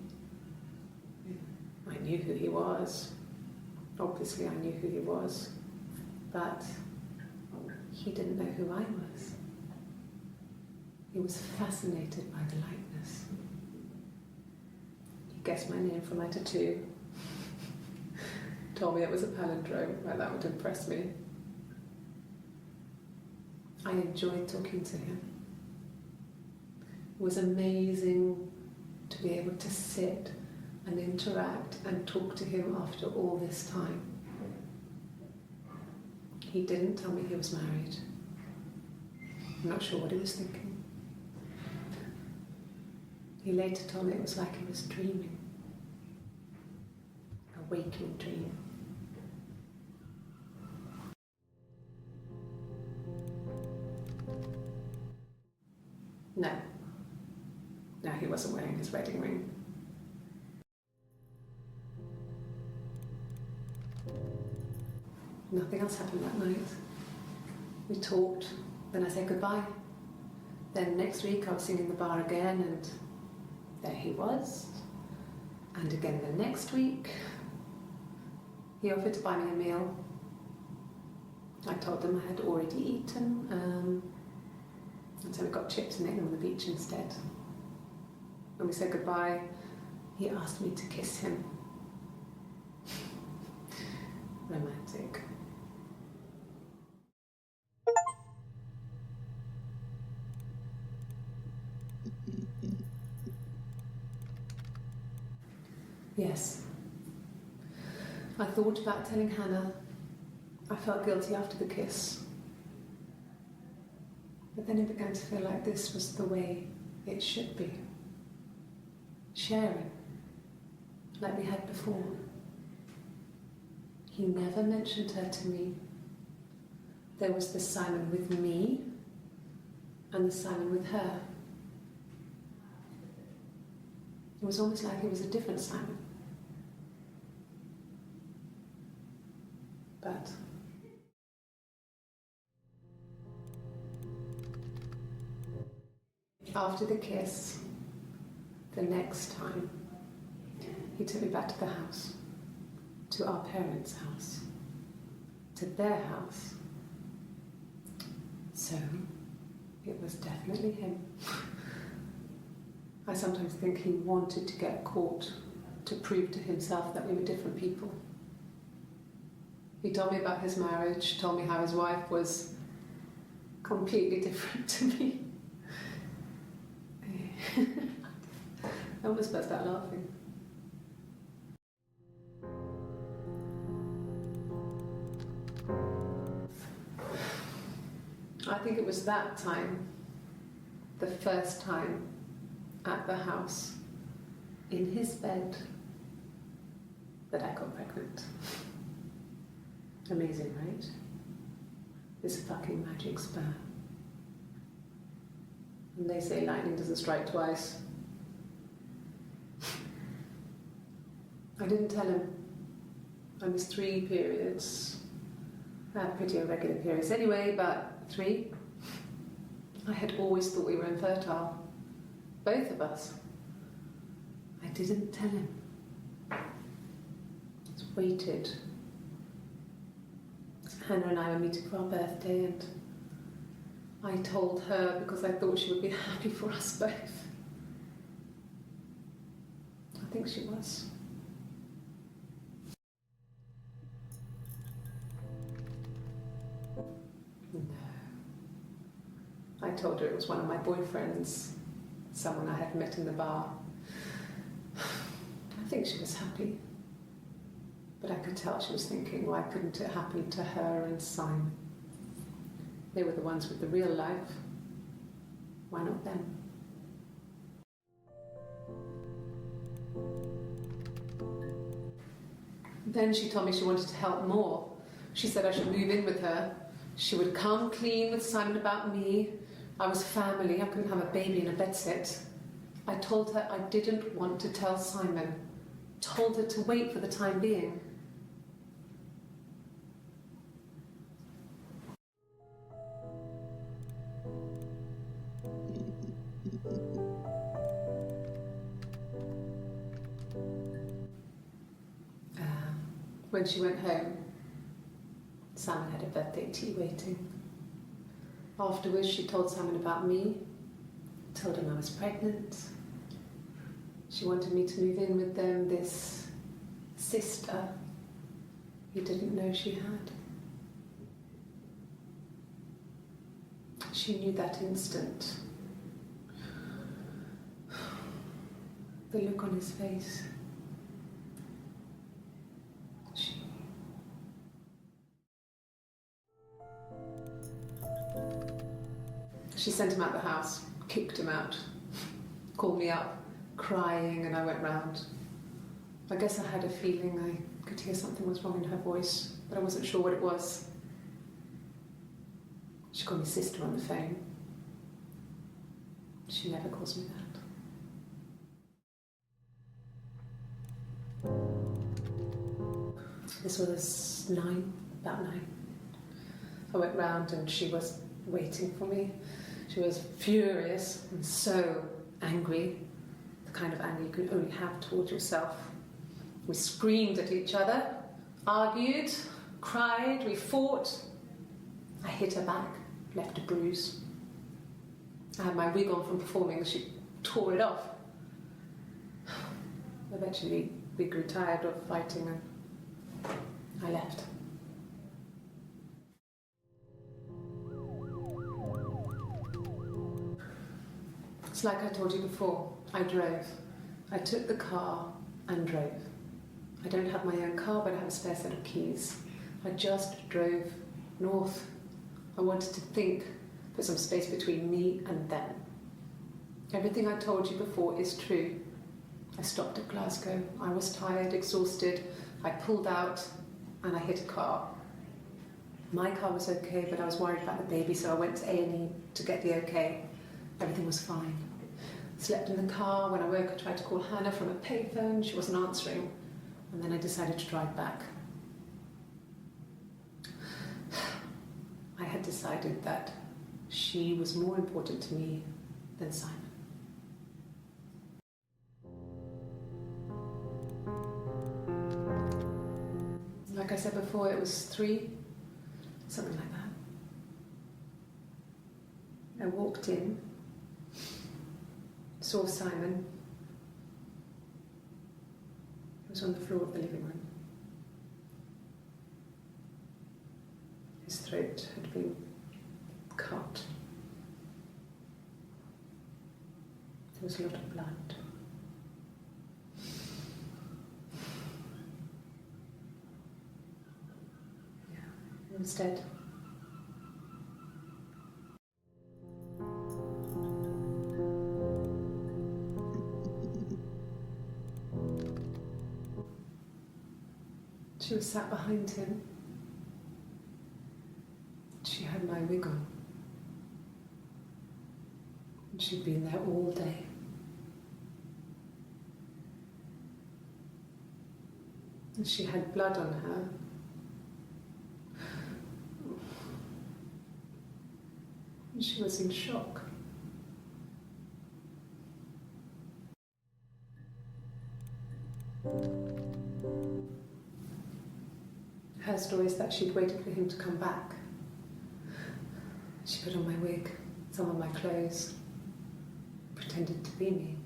Speaker 1: I knew who he was. Obviously I knew who he was, but he didn't know who I was. He was fascinated by the likeness. He guessed my name from my tattoo. Told me it was a palindrome, like that would impress me. I enjoyed talking to him. It was amazing to be able to sit and interact and talk to him after all this time. He didn't tell me he was married. I'm not sure what he was thinking. He later told me it was like he was dreaming. A waking dream. No. No, he wasn't wearing his wedding ring. Nothing else happened that night. We talked, then I said goodbye. Then next week I was singing the bar again and there he was. And again the next week, he offered to buy me a meal. I told him I had already eaten, and so we got chips and ate them on the beach instead. When we said goodbye, he asked me to kiss him. Romantic. Yes. I thought about telling Hannah. I felt guilty after the kiss. But then it began to feel like this was the way it should be. Sharing, like we had before. He never mentioned her to me. There was the Simon with me and the Simon with her. It was almost like it was a different Simon. But after the kiss, the next time, he took me back to the house, to our parents' house, to their house. So, it was definitely him. I sometimes think he wanted to get caught to prove to himself that we were different people. He told me about his marriage, told me how his wife was completely different to me. I almost burst out laughing. I think it was that time, the first time at the house, in his bed, that I got pregnant. Amazing, right? This fucking magic sperm. And they say lightning doesn't strike twice. I didn't tell him. I missed 3 periods. I had pretty irregular periods anyway, but 3. I had always thought we were infertile. Both of us. I didn't tell him. Just waited. Hannah and I were meeting for our birthday, and I told her because I thought she would be happy for us both. I think she was. No. I told her it was one of my boyfriends, someone I had met in the bar. I think she was happy. But I could tell she was thinking, why couldn't it happen to her and Simon? They were the ones with the real life. Why not them? Then she told me she wanted to help more. She said I should move in with her. She would come clean with Simon about me. I was family. I couldn't have a baby in a bedsit. I told her I didn't want to tell Simon. Told her to wait for the time being. When she went home, Simon had a birthday tea waiting. Afterwards, she told Simon about me, told him I was pregnant. She wanted me to move in with them, this sister he didn't know she had. She knew that instant. The look on his face. She sent him out the house, kicked him out, called me up, crying, and I went round. I guess I had a feeling I could hear something was wrong in her voice, but I wasn't sure what it was. She called me sister on the phone. She never calls me that. This was about 9. I went round and she was waiting for me. She was furious and so angry, the kind of anger you can only have towards yourself. We screamed at each other, argued, cried, we fought. I hit her back, left a bruise. I had my wig on from performing and she tore it off. Eventually we grew tired of fighting and I left. It's like I told you before, I drove. I took the car and drove. I don't have my own car, but I have a spare set of keys. I just drove north. I wanted to think, put some space between me and them. Everything I told you before is true. I stopped at Glasgow. I was tired, exhausted. I pulled out and I hit a car. My car was okay, but I was worried about the baby, so I went to A&E to get the okay. Everything was fine. Slept in the car. When I woke, I tried to call Hannah from a payphone. She wasn't answering. And then I decided to drive back. I had decided that she was more important to me than Simon. Like I said before, it was 3, something like that. I walked in, saw Simon. He was on the floor of the living room. His throat had been cut. There was a lot of blood. Yeah, he was dead. She was sat behind him. She had my wig on. And she'd been there all day. And she had blood on her. And she was in shock. Her story is that she'd waited for him to come back. She put on my wig, some of my clothes, pretended to be me.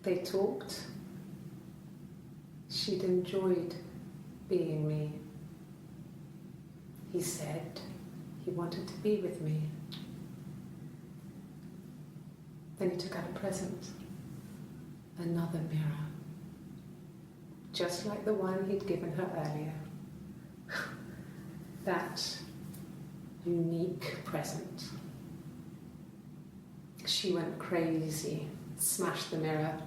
Speaker 1: They talked. She'd enjoyed being me. He said he wanted to be with me. Then he took out a present, another mirror, just like the one he'd given her earlier. That unique present. She went crazy, smashed the mirror.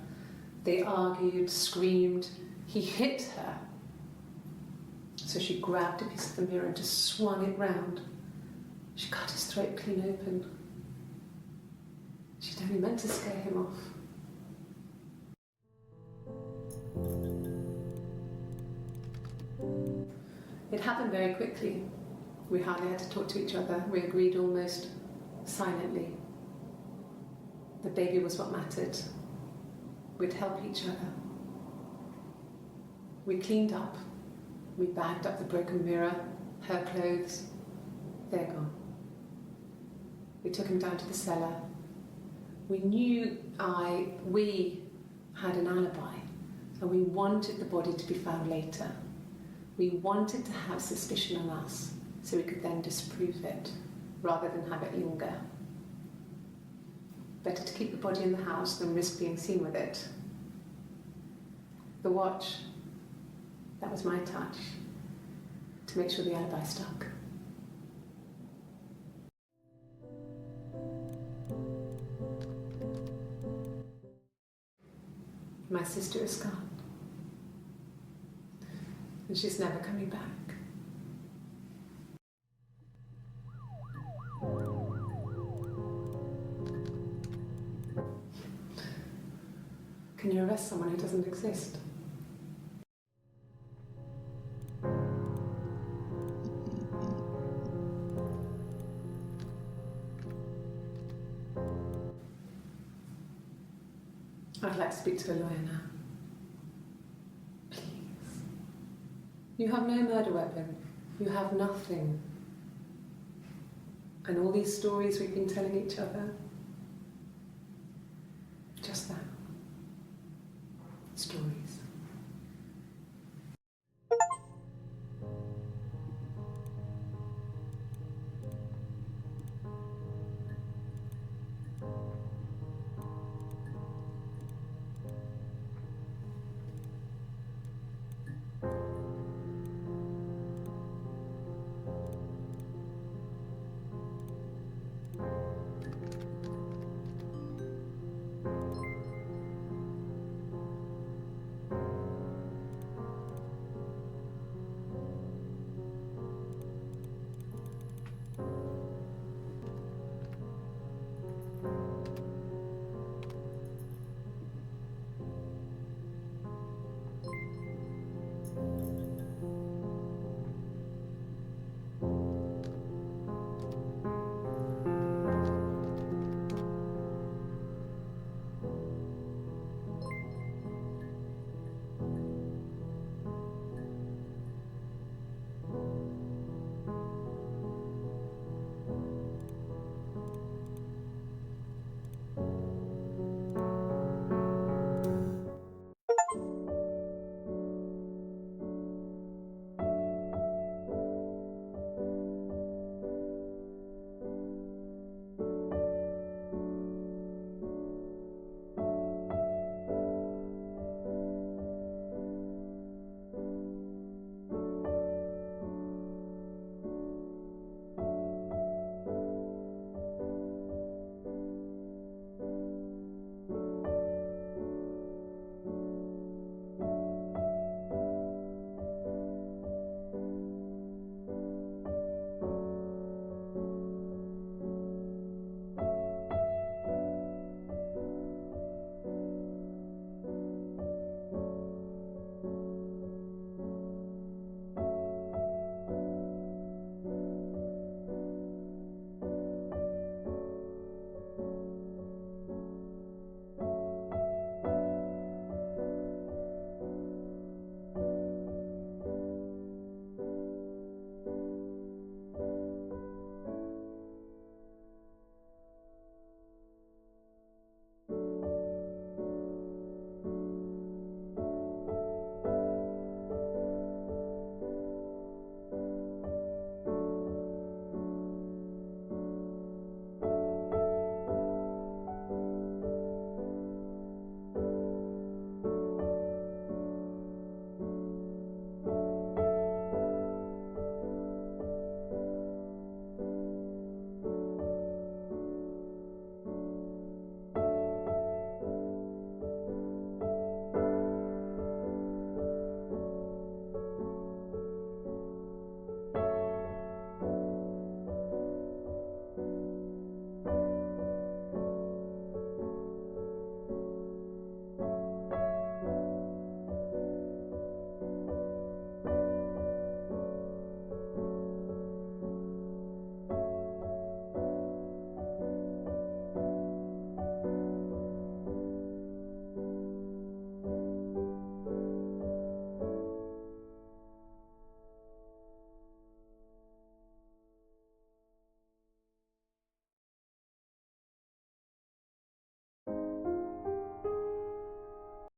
Speaker 1: They argued, screamed. He hit her. So she grabbed a piece of the mirror and just swung it round. She cut his throat clean open. She'd only meant to scare him off. It happened very quickly. We hardly had to talk to each other. We agreed almost silently. The baby was what mattered. We'd help each other. We cleaned up. We bagged up the broken mirror, her clothes. They're gone. We took him down to the cellar. We knew we had an alibi, and we wanted the body to be found later. We wanted to have suspicion on us, so we could then disprove it, rather than have it linger. Better to keep the body in the house than risk being seen with it. The watch, that was my touch, to make sure the alibi stuck. My sister is gone. And she's never coming back. Can you arrest someone who doesn't exist? I'd like to speak to a lawyer now. Please. You have no murder weapon. You have nothing. And all these stories we've been telling each other, just that.